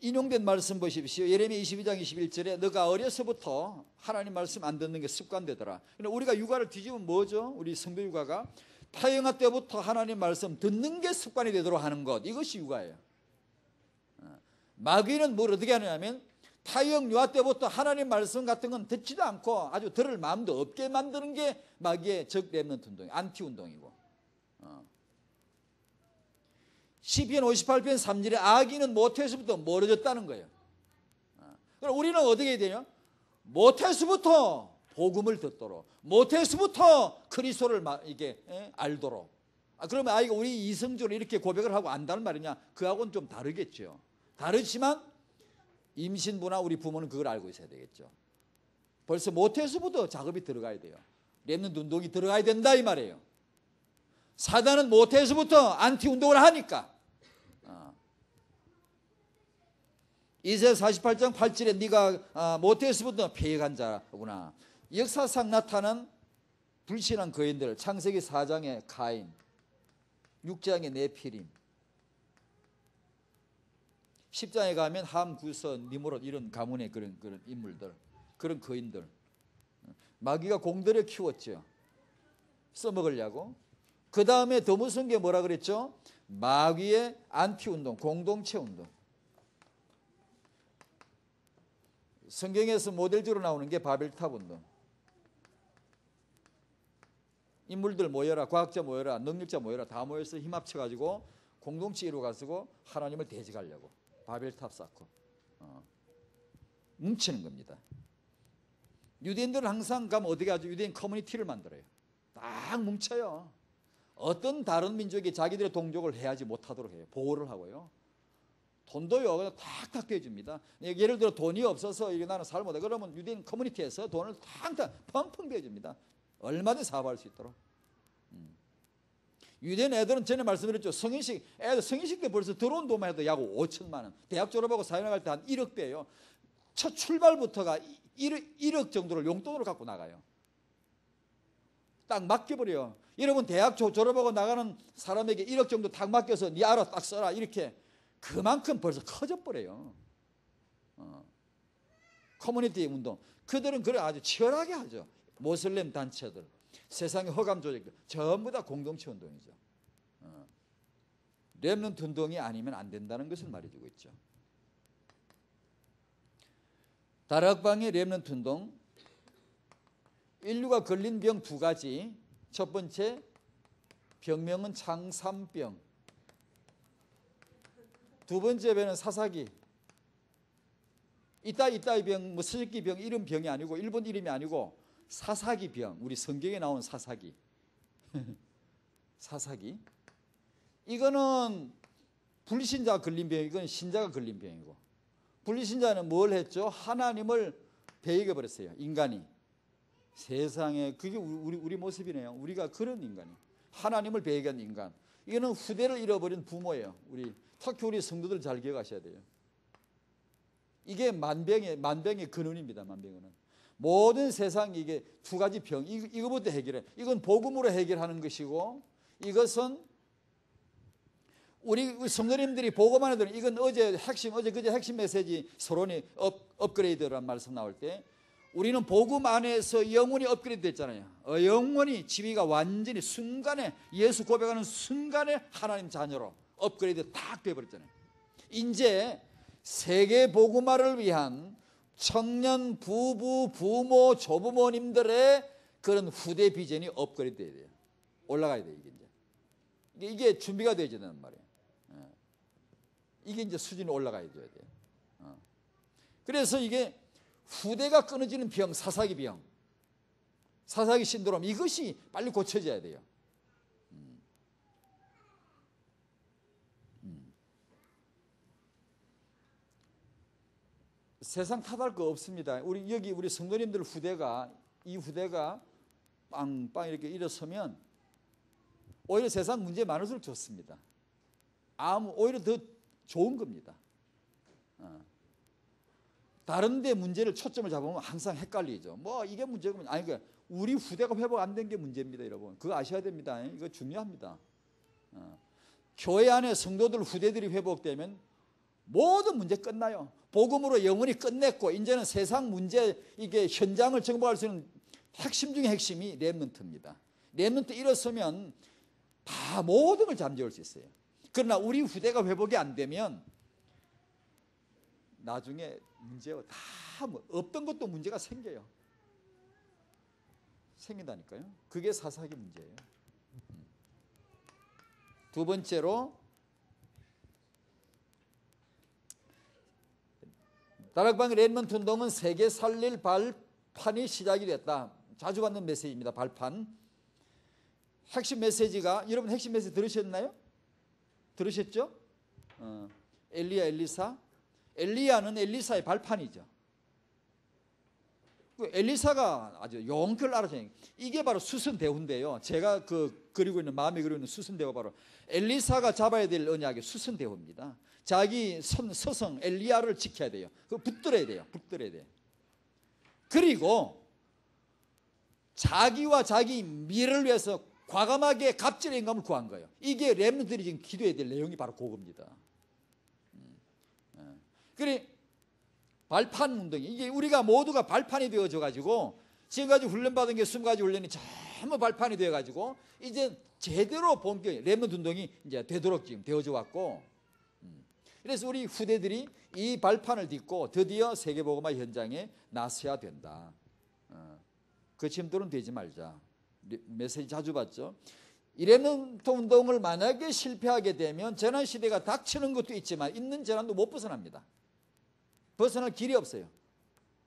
인용된 말씀 보십시오. 예레미야 22장 21절에 너가 어려서부터 하나님 말씀 안 듣는 게 습관되더라. 우리가 육아를 뒤집으면 뭐죠? 우리 성도 육아가 타영아 때부터 하나님 말씀 듣는 게 습관이 되도록 하는 것. 이것이 육아예요. 마귀는 뭘 어떻게 하느냐면 타영 유아 때부터 하나님 말씀 같은 건 듣지도 않고 아주 들을 마음도 없게 만드는 게 마귀의 적 렘넌트 운동이에요. 안티 운동이고. 시편 58편 3절에 악인은 모태에서부터 멀어졌다는 거예요. 그럼 우리는 어떻게 해야 되냐? 모태에서부터 복음을 듣도록, 모태에서부터 그리스도를 이게 알도록. 그러면 아이가 우리 이성적으로 이렇게 고백을 하고 안다는 말이냐? 그하고는 좀 다르겠죠. 다르지만 임신부나 우리 부모는 그걸 알고 있어야 되겠죠. 벌써 모태에서부터 작업이 들어가야 돼요. 렘넌트 운동이 들어가야 된다 이 말이에요. 사단은 모태에서부터 안티 운동을 하니까. 이사야 48장 8절에 네가 모태에서부터 패역한 자구나. 역사상 나타난 불신한 거인들, 창세기 4장의 가인, 6장의 네피림, 10장에 가면 함, 구서, 니므롯 이런 가문의 그런 인물들, 그런 거인들. 마귀가 공들여 키웠죠. 써먹으려고. 그 다음에 더 무서운 게 뭐라 그랬죠? 마귀의 안티운동, 공동체 운동. 성경에서 모델적으로 나오는 게 바벨탑 운동. 인물들 모여라, 과학자 모여라, 능력자 모여라, 다 모여서 힘 합쳐가지고 공동체 이루어가지고 하나님을 대적하려고 바벨탑 쌓고 뭉치는 겁니다. 유대인들은 항상 가면 어떻게 하죠? 유대인 커뮤니티를 만들어요. 딱 뭉쳐요. 어떤 다른 민족이 자기들의 동족을 해하지 못하도록 해요. 보호를 하고요. 돈도요, 그냥 탁탁 대줍니다. 예를 들어 돈이 없어서 이게 나는 살 못해. 그러면 유대인 커뮤니티에서 돈을 탁탁 펑펑 대줍니다. 얼마든지 사업할 수 있도록. 유대인 애들은 전에 말씀드렸죠. 애들 성인식 때 벌써 들어온 돈만 해도 약 5천만 원. 대학 졸업하고 사회나갈 때 한 1억 대예요. 첫 출발부터가 1억 정도를 용돈으로 갖고 나가요. 딱 맡겨버려요. 여러분 대학 졸업하고 나가는 사람에게 1억 정도 딱 맡겨서 네 알아 딱 써라 이렇게 그만큼 벌써 커져버려요. 커뮤니티 운동. 그들은 그래 아주 치열하게 하죠. 모슬렘 단체들, 세상의 허감 조직들 전부 다 공동체 운동이죠. 렘넌트 운동이 아니면 안 된다는 것을 말해주고 있죠. 다락방의 렘넌트 운동. 인류가 걸린 병 두 가지. 첫 번째 병명은 창삼병. 두 번째 병은 사사기. 이따이 병, 뭐 스즈키 병 이런 병이 아니고 일본 이름이 아니고 사사기 병. 우리 성경에 나온 사사기. 사사기. 이거는 불신자가 걸린 병이고 이건 신자가 걸린 병이고. 불신자는 뭘 했죠? 하나님을 배역해 버렸어요. 인간이. 세상에 그게 우리 모습이네요. 우리가 그런 인간이. 하나님을 배역한 인간. 이거는 후대를 잃어버린 부모예요. 특히 우리 성도들 잘 기억하셔야 돼요. 이게 만병의 근원입니다. 만병은 모든 세상 이게 두 가지 병 이거부터 해결해. 이건 복음으로 해결하는 것이고 이것은 우리 성도님들이 복음만 해도 이건 그제 핵심 메시지 서론이 업그레이드란 말씀 나올 때 우리는 복음 안에서 영혼이 업그레이드 됐잖아요. 영혼이 지위가 완전히 순간에 예수 고백하는 순간에 하나님 자녀로 업그레이드 딱 되어버렸잖아요. 이제 세계 복음화를 위한 청년 부부 부모 조부모님들의 그런 후대 비전이 업그레이드 돼야 돼요. 올라가야 돼요. 이게 준비가 되어야 된단 말이에요. 이게 이제 수준이 올라가야 돼요. 그래서 이게 후대가 끊어지는 병, 사사기 병, 사사기 신드롬 이것이 빨리 고쳐져야 돼요. 세상 탓할 거 없습니다. 우리 성도님들 이 후대가 빵빵 이렇게 일어서면 오히려 세상 문제 많을수록 좋습니다. 오히려 더 좋은 겁니다. 다른 데 문제를 초점을 잡으면 항상 헷갈리죠. 뭐 이게 문제고 아니 그러니까 우리 후대가 회복 안 된 게 문제입니다, 여러분. 그거 아셔야 됩니다. 이거 중요합니다. 교회 안에 성도들 후대들이 회복되면 모든 문제 끝나요. 복음으로 영원히 끝냈고 이제는 세상 문제 이게 현장을 정복할 수 있는 핵심 중에 핵심이 렘넌트입니다. 렘넌트 일어서면 다 모든 걸 잠재울 수 있어요. 그러나 우리 후대가 회복이 안 되면 나중에 문제가 다 없던 것도 문제가 생겨요. 생긴다니까요. 그게 사사기 문제예요. 두 번째로 다락방 렘넌트 운동은 세계 살릴 발판이 시작이 됐다. 자주 받는 메시지입니다. 발판. 핵심 메시지가, 여러분 핵심 메시지 들으셨나요? 들으셨죠? 엘리야 엘리사. 엘리야는 엘리사의 발판이죠. 엘리사가 아주 용기를 알아채요. 이게 바로 수선대후인데요. 제가 그리고 있는 마음에 그리고 있는 수선대후가 바로 엘리사가 잡아야 될 언약의 수선대후입니다. 자기 서성 엘리야를 지켜야 돼요. 그거 붙들어야 돼요. 붙들어야 돼요. 그리고 자기와 자기 미래를 위해서 과감하게 갑절의 영감을 구한 거예요. 이게 렘넌트들이 지금 기도해야 될 내용이 바로 그겁니다. 그래 발판 운동이, 이게 우리가 모두가 발판이 되어져 가지고 지금까지 훈련받은 게 20가지 훈련이 전부 발판이 되어 가지고 이제 제대로 본격 렘넌트 운동이 이제 되도록 지금 되어져 왔고, 그래서 우리 후대들이 이 발판을 딛고 드디어 세계복음화 현장에 나서야 된다. 그 침도는 되지 말자. 메시지 자주 봤죠. 이 렘넌트 운동을 만약에 실패하게 되면 재난시대가 닥치는 것도 있지만 있는 재난도 못 벗어납니다. 벗어날 길이 없어요.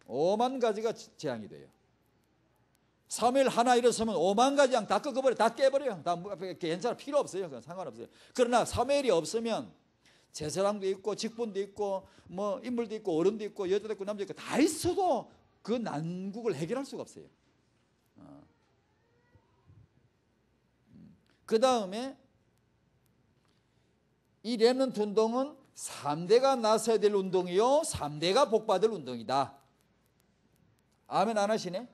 5만 가지가 재앙이 돼요. 사무엘 하나 일어서면 5만 가지 양 다 꺾어버려, 다 깨버려요. 다 괜찮아, 필요 없어요. 그건 상관없어요. 그러나 사무엘이 없으면 제사장도 있고 직분도 있고 뭐 인물도 있고 어른도 있고 여자도 있고 남자도 있고 다 있어도 그 난국을 해결할 수가 없어요. 그 다음에 이 렘넌트 운동은 3대가 나서야 될 운동이요 3대가 복받을 운동이다. 아멘 안 하시네?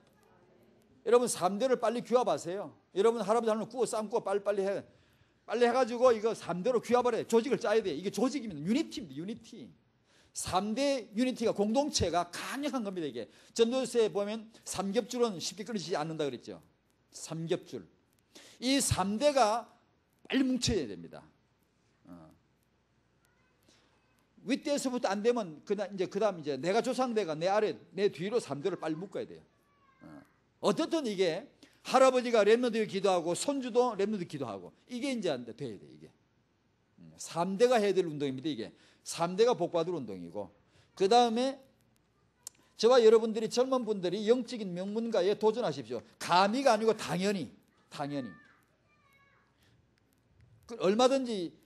여러분 3대를 빨리 규합하세요. 여러분 할아버지 하는 구워 쌈 구워 빨리 해. 빨리 해가지고 이거 3대로 규합을 해. 조직을 짜야 돼. 이게 조직입니다. 유니티입니다. 유니티. 3대 유니티가 공동체가 강력한 겁니다. 이게 전도서에 보면 삼겹줄은 쉽게 끊어지지 않는다 그랬죠. 삼겹줄. 이 3대가 빨리 뭉쳐야 됩니다. 윗대에서부터 안 되면 그다음 이제 내가 조상대가 내 아래 내 뒤로 3대를 빨리 묶어야 돼요. 어떻든 이게 할아버지가 렘넌트 기도하고 손주도 렘넌트 기도하고 이게 이제 안 돼, 돼야 돼 이게. 3대가 해야 될 운동입니다. 이게 3대가 복받을 운동이고, 그 다음에 저와 여러분들이 젊은 분들이 영적인 명문가에 도전하십시오. 감히가 아니고 당연히 얼마든지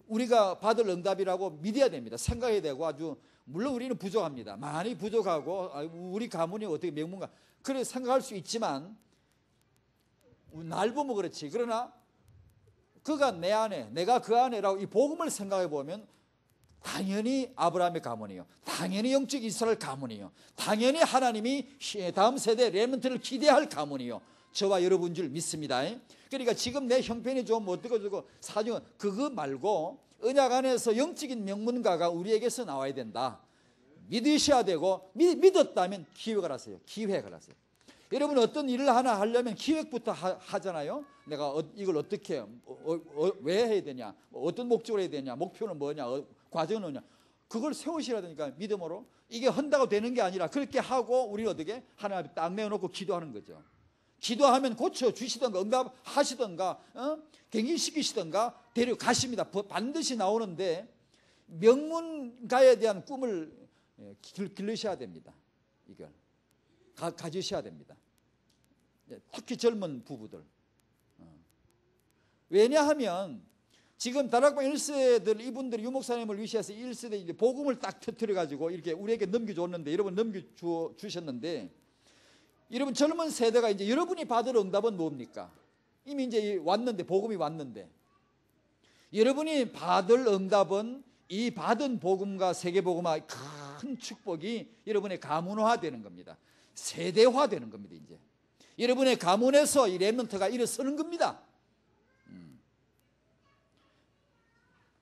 우리가 받을 응답이라고 믿어야 됩니다. 생각해야 되고 아주 물론 우리는 부족합니다. 많이 부족하고 우리 가문이 어떻게 명문가 그래 생각할 수 있지만 날 보면 그렇지. 그러나 그가 내 안에 내가 그 안에라고 이 복음을 생각해 보면 당연히 아브라함의 가문이요. 당연히 영적 이스라엘 가문이요. 당연히 하나님이 다음 세대 렘넌트를 기대할 가문이요. 저와 여러분 줄 믿습니다. 그러니까 지금 내 형편이 좀 어떻고 사정은 그거 말고 언약 안에서 영적인 명문가가 우리에게서 나와야 된다. 믿으셔야 되고 믿었다면 기획을 하세요. 기획을 하세요. 여러분 어떤 일을 하나 하려면 기획부터 하잖아요. 내가 이걸 어떻게 왜 해야 되냐, 어떤 목적으로 해야 되냐, 목표는 뭐냐, 과정은 뭐냐, 그걸 세우셔야 되니까 믿음으로 이게 한다고 되는 게 아니라 그렇게 하고 우리는 어떻게 하나님 앞에 딱 내어놓고 기도하는 거죠. 기도하면 고쳐주시던가 응답하시던가 갱신시키시던가 데려가십니다. 반드시 나오는데 명문가에 대한 꿈을 기르셔야 됩니다. 이걸 가지셔야 됩니다. 특히 젊은 부부들. 왜냐하면 지금 다락방 1세들 이분들이 유목사님을 위시해서 1세대 이제 복음을 딱 터뜨려가지고 이렇게 우리에게 넘겨줬는데 여러분 넘겨주셨는데 여러분 젊은 세대가 이제 여러분이 받을 응답은 뭡니까? 이미 이제 왔는데 복음이 왔는데 여러분이 받을 응답은 이 받은 복음과 세계복음화 큰 축복이 여러분의 가문화 되는 겁니다. 세대화 되는 겁니다. 이제 여러분의 가문에서 이 렘넌트가 일어서는 겁니다.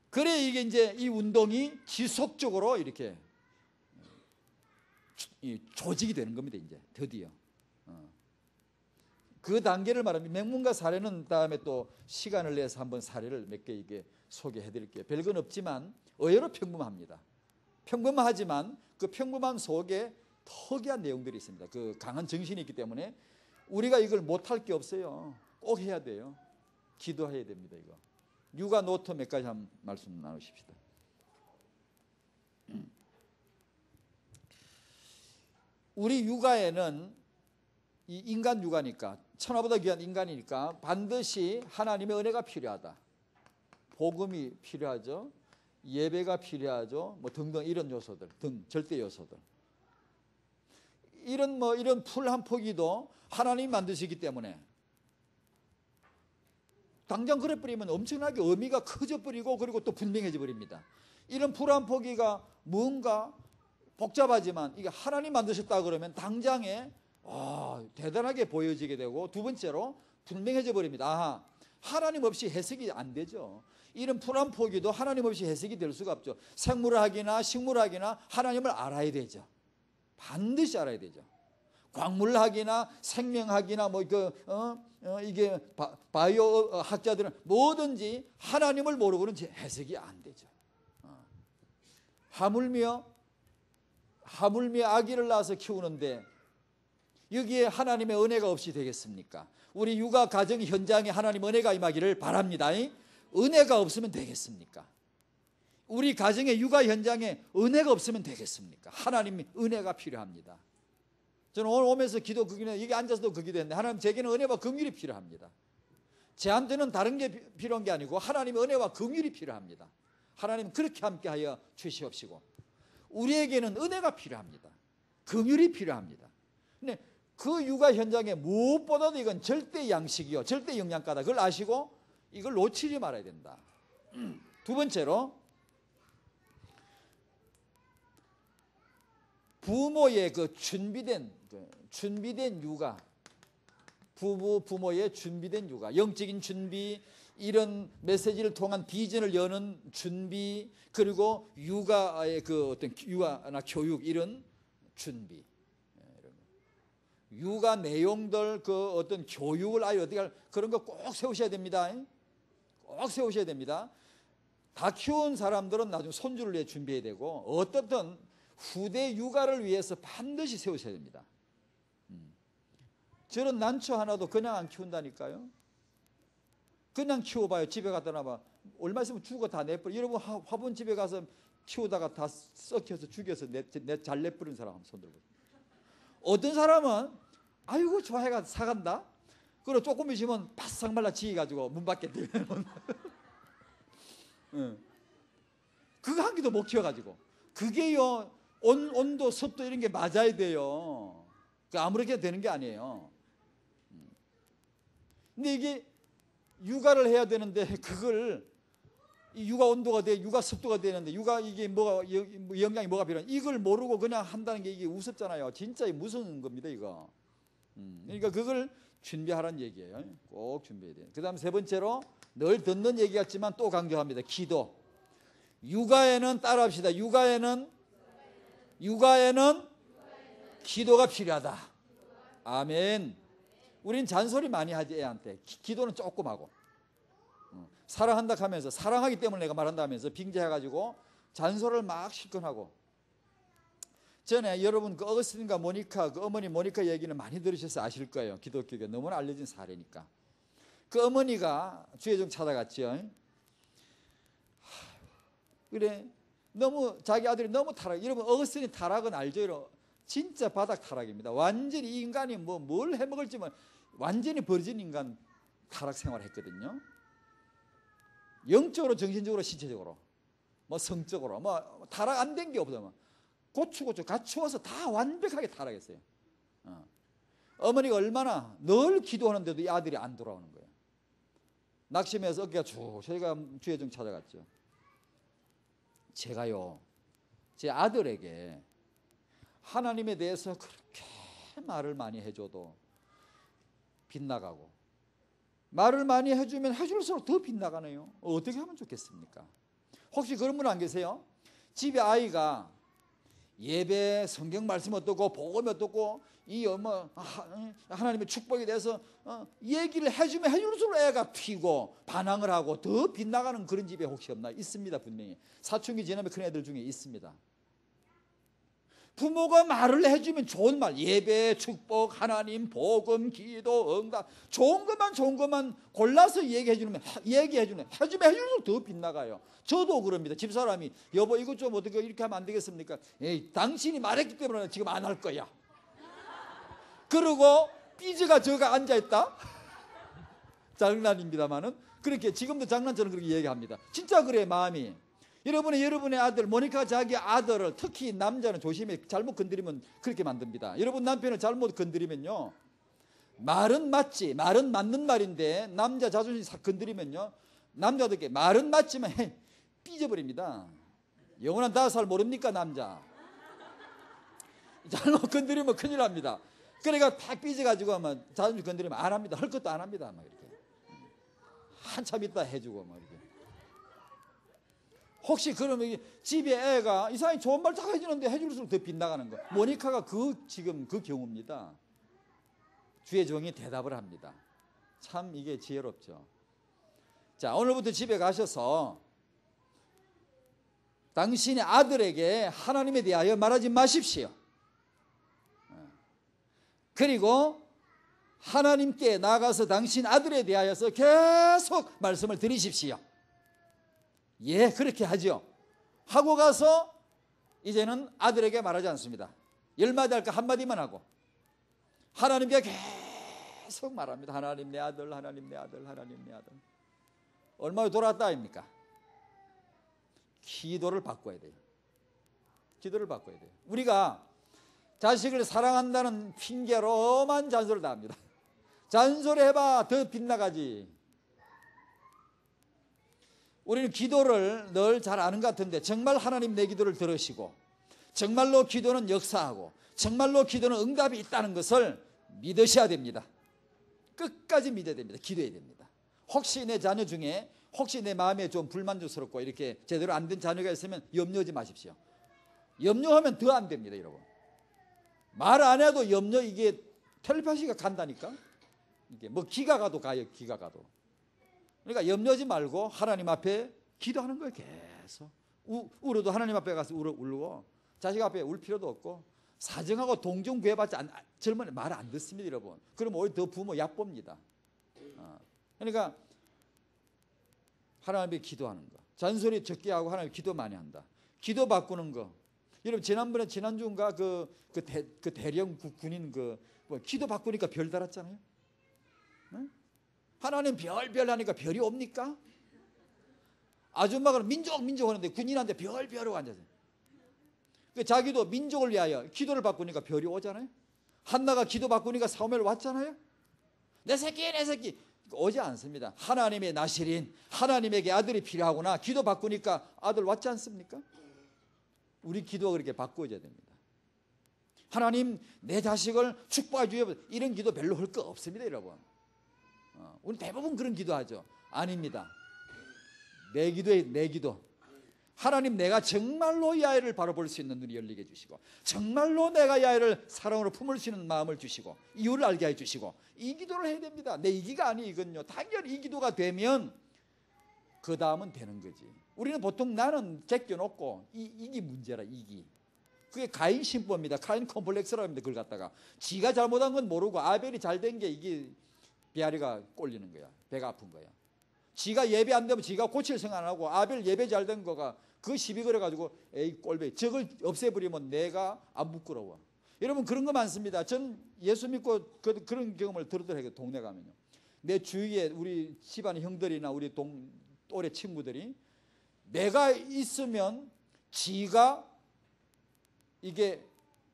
그래 이게 이제 이 운동이 지속적으로 이렇게 조직이 되는 겁니다. 이제 드디어 그 단계를 말하면 명문가 사례는 다음에 또 시간을 내서 한번 사례를 몇 개 이게 소개해 드릴게요. 별건 없지만 의외로 평범합니다. 평범하지만 그 평범한 속에 특이한 내용들이 있습니다. 그 강한 정신이 있기 때문에 우리가 이걸 못할 게 없어요. 꼭 해야 돼요. 기도해야 됩니다. 이거 육아 노트 몇 가지 한 말씀 나누십시다. 우리 육아에는 이 인간 육아니까 천하보다 귀한 인간이니까 반드시 하나님의 은혜가 필요하다. 복음이 필요하죠. 예배가 필요하죠. 뭐 등등 이런 요소들, 등 절대 요소들. 이런 풀 한 포기도 하나님이 만드시기 때문에 당장 그래 버리면 엄청나게 의미가 커져 버리고 그리고 또 분명해져 버립니다. 이런 풀 한 포기가 뭔가 복잡하지만 이게 하나님 만드셨다 그러면 당장에 대단하게 보여지게 되고 두 번째로 분명해져 버립니다. 아하, 하나님 없이 해석이 안 되죠. 이런 풀 한 포기도 하나님 없이 해석이 될 수가 없죠. 생물학이나 식물학이나 하나님을 알아야 되죠. 반드시 알아야 되죠. 광물학이나 생명학이나 이게 바이오 학자들은 뭐든지 하나님을 모르고는 해석이 안 되죠. 하물며 아기를 낳아서 키우는데 여기에 하나님의 은혜가 없이 되겠습니까? 우리 육아 가정 현장에 하나님 은혜가 임하기를 바랍니다. 은혜가 없으면 되겠습니까? 우리 가정의 육아 현장에 은혜가 없으면 되겠습니까? 하나님의 은혜가 필요합니다. 저는 오늘 오면서 여기 앉아서도 그 기도했는데 하나님 제게는 은혜와 긍휼이 필요합니다. 제한테는 다른 게 필요한 게 아니고 하나님의 은혜와 긍휼이 필요합니다. 하나님 그렇게 함께하여 주시옵시고 우리에게는 은혜가 필요합니다. 긍휼이 필요합니다. 근데 그 육아 현장에 무엇보다도 이건 절대 양식이요 절대 영양가다. 그걸 아시고 이걸 놓치지 말아야 된다. 두 번째로 부모의 그 준비된 육아, 부모의 준비된 육아, 영적인 준비, 이런 메시지를 통한 비전을 여는 준비, 그리고 육아의 그 어떤 육아나 교육 이런 준비, 육아 내용들 그 어떤 교육을 아예 어떻게 할 그런 거 꼭 세우셔야 됩니다. 꼭 세우셔야 됩니다. 다 키운 사람들은 나중에 손주를 위해 준비해야 되고 어떻든 후대 육아를 위해서 반드시 세우셔야 됩니다. 저런 난초 하나도 그냥 안 키운다니까요. 그냥 키워봐요. 집에 갖다 놔봐. 얼마 있으면 죽어 다 내버려. 여러분 화분 집에 가서 키우다가 다 썩혀서 죽여서 잘 내버린 사람 한번 손 들어보세요. 어떤 사람은 아이고 좋아해가 사간다. 그리고 조금 있으면 바싹 말라 지어가지고 문 밖에 내놓는. 그거 한 개도 못 키워가지고. 그게요 온도 습도 이런 게 맞아야 돼요. 아무렇게 되는 게 아니에요. 근데 이게 육아를 해야 되는데 그걸 육아 온도가 돼, 육아 습도가 되는데 육아 이게 뭐가 영양이 뭐가 필요한 이걸 모르고 그냥 한다는 게 이게 우습잖아요. 진짜 무서운 겁니다 이거. 그러니까 그걸 준비하라는 얘기예요. 꼭 준비해야 돼요. 그다음 세 번째로 늘 듣는 얘기 같지만 또 강조합니다. 기도. 육아에는 따라합시다. 육아에는 기도가 필요하다. 아멘. 우린 잔소리 많이 하지 애한테. 기도는 조금 하고. 사랑한다 하면서 사랑하기 때문에 내가 말한다 하면서 빙자해가지고 잔소리를 막 실컷 하고. 전에 여러분 그 어거스틴과 모니카 그 어머니 모니카 얘기는 많이 들으셔서 아실 거예요. 기독교가 너무나 알려진 사례니까. 그 어머니가 주의 종 찾아갔죠. 그래 너무 자기 아들이 너무 타락. 여러분 어거스틴이 타락은 알죠? 여러분? 진짜 바닥 타락입니다. 완전히 이 인간이 뭘 해먹을지 완전히 버려진 인간 타락 생활을 했거든요. 영적으로 정신적으로 신체적으로 성적으로 타락 안 된 게 없어요. 고추고추 갖추어서 다 완벽하게 타락했어요. 어머니가 얼마나 늘 기도하는데도 이 아들이 안 돌아오는 거예요. 낙심해서 어깨가 쭉 저희가 주의 종 찾아갔죠. 제가요 제 아들에게 하나님에 대해서 그렇게 말을 많이 해줘도 빗나가고 말을 많이 해주면 해줄수록 더 빗나가네요. 어떻게 하면 좋겠습니까? 혹시 그런 분 안 계세요? 집에 아이가 예배 성경 말씀 어떻고 복음이 어떻고 이 하나님의 축복에 대해서 얘기를 해주면 해줄수록 애가 튀고 반항을 하고 더 빗나가는 그런 집에 혹시 없나? 있습니다. 분명히 사춘기 지나면 큰 애들 중에 있습니다. 부모가 말을 해주면 좋은 말, 예배, 축복, 하나님, 복음, 기도, 응답, 좋은 것만 골라서 얘기해주면 해줄수록 더 빗나가요. 저도 그럽니다. 집사람이 여보 이거 좀 어떻게 이렇게 하면 안 되겠습니까? 에이, 당신이 말했기 때문에 지금 안 할 거야. 그러고 삐져가 저가 앉아있다. 장난입니다만은 그렇게 지금도 장난처럼 그렇게 얘기합니다. 진짜 그래 마음이. 여러분의 아들 모니카가 자기 아들을 특히 남자는 조심해 잘못 건드리면 그렇게 만듭니다. 여러분 남편을 잘못 건드리면요 말은 맞지 말은 맞는 말인데 남자 자존심 싹 건드리면요 남자들께 말은 맞지만 삐져버립니다. 영원한 5살 모릅니까 남자. 잘못 건드리면 큰일 납니다. 그러니까 탁 삐져가지고 아마 자존심 건드리면 안 합니다. 할 것도 안 합니다. 막 이렇게 한참 있다 해주고 막 이렇게. 혹시 그러면 집에 애가 이상하게 좋은 말 다 해주는데 해줄수록 더 빗나가는 거. 모니카가 지금 그 경우입니다. 주의 종이 대답을 합니다. 참 이게 지혜롭죠. 자, 오늘부터 집에 가셔서 당신의 아들에게 하나님에 대하여 말하지 마십시오. 그리고 하나님께 나가서 당신 아들에 대하여서 계속 말씀을 드리십시오. 예, 그렇게 하죠. 하고 가서 이제는 아들에게 말하지 않습니다. 10마디 할까 한마디만 하고 하나님께 계속 말합니다. 하나님 내 아들, 하나님 내 아들, 하나님 내 아들. 얼마나 돌아왔다 아닙니까? 기도를 바꿔야 돼요. 기도를 바꿔야 돼요. 우리가 자식을 사랑한다는 핑계로 엄한 잔소리를 다 합니다. 잔소리해봐 더 빗나가지. 우리는 기도를 늘 잘 아는 것 같은데 정말 하나님 내 기도를 들으시고 정말로 기도는 역사하고 정말로 기도는 응답이 있다는 것을 믿으셔야 됩니다. 끝까지 믿어야 됩니다. 기도해야 됩니다. 혹시 내 자녀 중에 혹시 내 마음에 좀 불만족스럽고 이렇게 제대로 안 된 자녀가 있으면 염려하지 마십시오. 염려하면 더 안 됩니다. 여러분 말 안 해도 염려 이게 텔레파시가 간다니까. 이게 뭐 기가 가도 가요. 기가 가도. 그러니까 염려하지 말고 하나님 앞에 기도하는 거예요. 계속 울어도 하나님 앞에 가서 울고 자식 앞에 울 필요도 없고 사정하고 동정 구해봤자 젊은이 말 안 듣습니다. 여러분 그러면 오히려 더 부모 약봅니다. 그러니까 하나님 앞에 기도하는 거 잔소리 적게 하고 하나님 기도 많이 한다. 기도 바꾸는 거 여러분 지난주인가 그 대령 군인 뭐 기도 바꾸니까 별 달았잖아요. 네? 하나님 별 하니까 별이 옵니까? 아줌마가 민족 하는데 군인한테 별 하고 앉아서 자기도 민족을 위하여 기도를 바꾸니까 별이 오잖아요. 한나가 기도 바꾸니까 사무엘 왔잖아요. 내 새끼 오지 않습니다. 하나님의 나실인 하나님에게 아들이 필요하구나. 기도 바꾸니까 아들 왔지 않습니까? 우리 기도가 그렇게 바꾸어져야 됩니다. 하나님 내 자식을 축복해 주여. 이런 기도 별로 할 거 없습니다. 여러분 우리 대부분 그런 기도하죠. 아닙니다. 내 기도 하나님 내가 정말로 이 아이를 바라볼 수 있는 눈이 열리게 해주시고 정말로 내가 이 아이를 사랑으로 품을 수 있는 마음을 주시고 이유를 알게 해주시고 이 기도를 해야 됩니다. 내 이기가 아니 이건요. 당연히 이 기도가 되면 그 다음은 되는 거지. 우리는 보통 나는 제껴놓고 이기 문제라. 이기 그게 가인 신부입니다. 가인 컴플렉스라고 합니다. 그걸 갖다가 지가 잘못한 건 모르고 아벨이 잘된 게 이게 배앓이가 꼴리는 거야. 배가 아픈 거야. 지가 예배 안 되면 지가 고칠 생각 안 하고 아벨 예배 잘 된 거가 그 시비 걸어가지고 에이 꼴배 저걸 없애버리면 내가 안 부끄러워. 여러분 그런 거 많습니다. 전 예수 믿고 그런 경험을 들었더라고요. 동네 가면요. 내 주위에 우리 집안 형들이나 우리 또래 친구들이 내가 있으면 지가 이게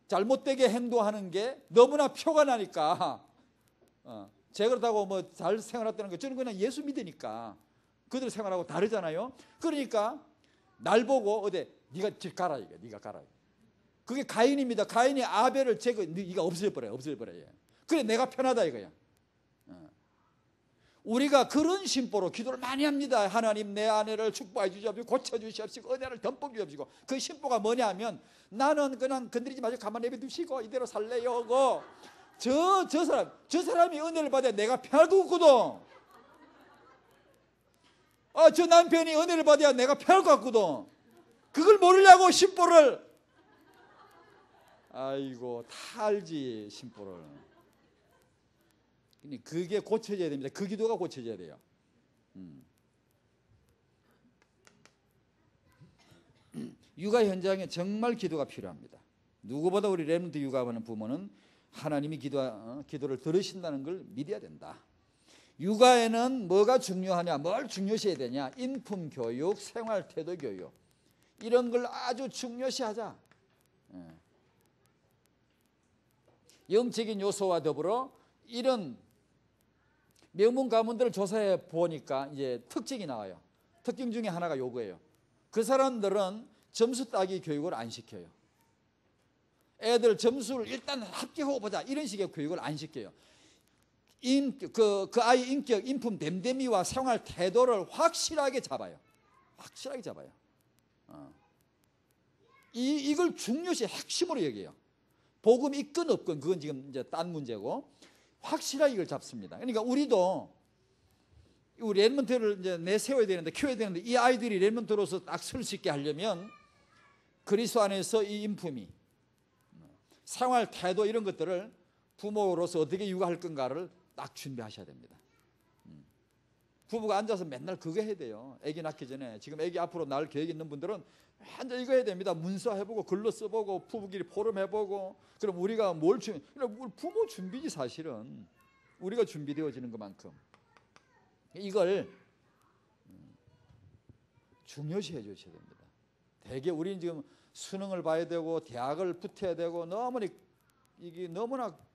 잘못되게 행동하는 게 너무나 표가 나니까 제가 그렇다고 뭐 잘 생활했다는 거 저는 그냥 예수 믿으니까 그들 생활하고 다르잖아요. 그러니까 날 보고 네가 가라 이게 네가 가라. 그게 가인입니다. 가인이 아벨을 네가 없애버려. 그래 내가 편하다 이거야. 우리가 그런 심보로 기도를 많이 합니다. 하나님 내 아내를 축복해 주시옵시고 고쳐 주시옵시고 은혜를 듬뿍 주시옵시고 그 심보가 뭐냐 하면 나는 그냥 건드리지 마시고 가만히 내버두시고 이대로 살래요. 저 사람이 은혜를 받아야 내가 편할 것 같거든. 저 남편이 은혜를 받아야 내가 편할 것 같거든. 그걸 모르려고 심보를. 아이고 다 알지 심보를. 그게 고쳐져야 됩니다. 그 기도가 고쳐져야 돼요. 육아 현장에 정말 기도가 필요합니다. 누구보다 우리 렘넌트 육아하는 부모는 하나님이 기도를 들으신다는 걸 믿어야 된다. 육아에는 뭐가 중요하냐, 뭘 중요시해야 되냐, 인품 교육, 생활 태도 교육, 이런 걸 아주 중요시하자. 영적인 요소와 더불어 이런 명문 가문들을 조사해 보니까 이제 특징이 나와요. 특징 중에 하나가 요거예요. 그 사람들은 점수 따기 교육을 안 시켜요. 애들 점수를 일단 합격하고 보자, 이런 식의 교육을 안 시켜요. 그 아이 인격, 인품, 됨됨이와 생활 태도를 확실하게 잡아요. 확실하게 잡아요. 이걸 중요시 핵심으로 여겨요. 복음 있건 없건 그건 지금 이제 딴 문제고, 확실하게 이걸 잡습니다. 그러니까 우리도 우리 랩먼트를 이제 내세워야 되는데, 키워야 되는데, 이 아이들이 랩먼트로서 딱 설 수 있게 하려면 그리스도 안에서 이 인품이, 생활 태도, 이런 것들을 부모로서 어떻게 육아할 건가를 딱 준비하셔야 됩니다. 부부가 앉아서 맨날 그거 해야 돼요. 아기 낳기 전에. 지금 아기 앞으로 낳을 계획 있는 분들은 완전 이거 해야 됩니다. 문서 해보고 글로 써보고 부부끼리 포럼 해보고. 그럼 우리가 뭘 부모 준비지 사실은. 우리가 준비되어지는 것만큼. 이걸 중요시 해주셔야 됩니다. 대개 우리는 지금 수능을 봐야 되고 대학을 붙어야 되고 너무나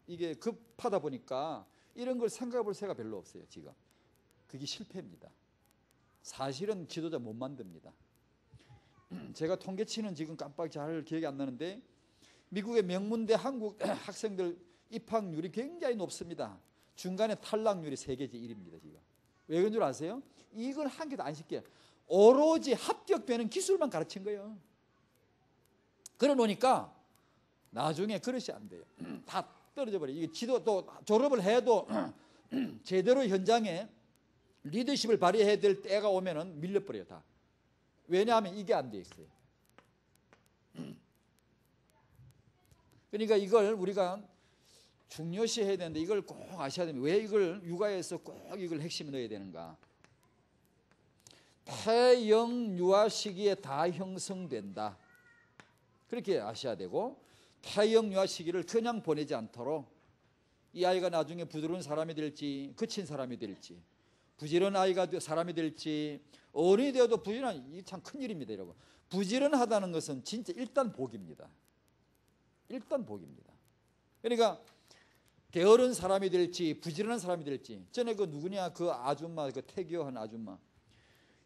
이게 급하다 보니까 이런 걸 생각해 볼 새가 별로 없어요. 지금 그게 실패입니다. 사실은 지도자 못 만듭니다. 제가 통계치는 지금 깜빡 잘 기억이 안 나는데, 미국의 명문대 한국 학생들 입학률이 굉장히 높습니다. 중간에 탈락률이 세계 제1입니다. 지금 왜 그런 줄 아세요? 이걸 한 개도 안 시켜요. 오로지 합격되는 기술만 가르친 거예요. 그래 놓으니까 나중에 그릇이 안 돼요. 다 떨어져 버려요. 이게 지도 또 졸업을 해도 제대로 현장에 리더십을 발휘해야 될 때가 오면은 밀려버려요, 다. 왜냐하면 이게 안 돼 있어요. 그러니까 이걸 우리가 중요시 해야 되는데, 이걸 꼭 아셔야 됩니다. 왜 이걸 육아에서 꼭 이걸 핵심에 넣어야 되는가? 태영 유아 시기에 다 형성된다. 그렇게 아셔야 되고, 태영 유아 시기를 그냥 보내지 않도록 이 아이가 나중에 부드러운 사람이 될지 거친 사람이 될지, 부지런한 아이가 사람이 될지, 어른이 되어도 부지런한, 이게 참 큰일입니다, 여러분. 부지런하다는 것은 진짜 일단 복입니다. 일단 복입니다. 그러니까 게으른 사람이 될지 부지런한 사람이 될지, 전에 그 누구냐, 그 아줌마, 그 태교한 아줌마,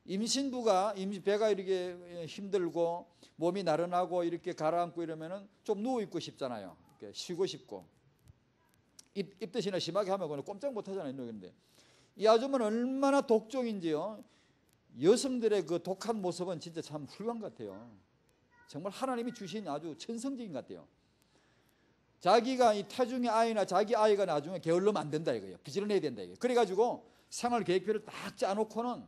임신부가 배가 이렇게 힘들고 몸이 나른하고 이렇게 가라앉고 이러면은 좀 누워 있고 싶잖아요. 이렇게 쉬고 싶고, 입덧이나 심하게 하면 그냥 꼼짝 못 하잖아요. 그런데 이 아줌마는 얼마나 독종인지요. 여성들의 그 독한 모습은 진짜 참 훌륭한 것 같아요. 정말 하나님이 주신 아주 천성적인 것 같아요. 자기가 이 태중의 아이나 자기 아이가 나중에 게을르면 안 된다 이거예요. 부지런해야 된다 이거예요. 그래가지고 생활 계획표를 딱 짜놓고는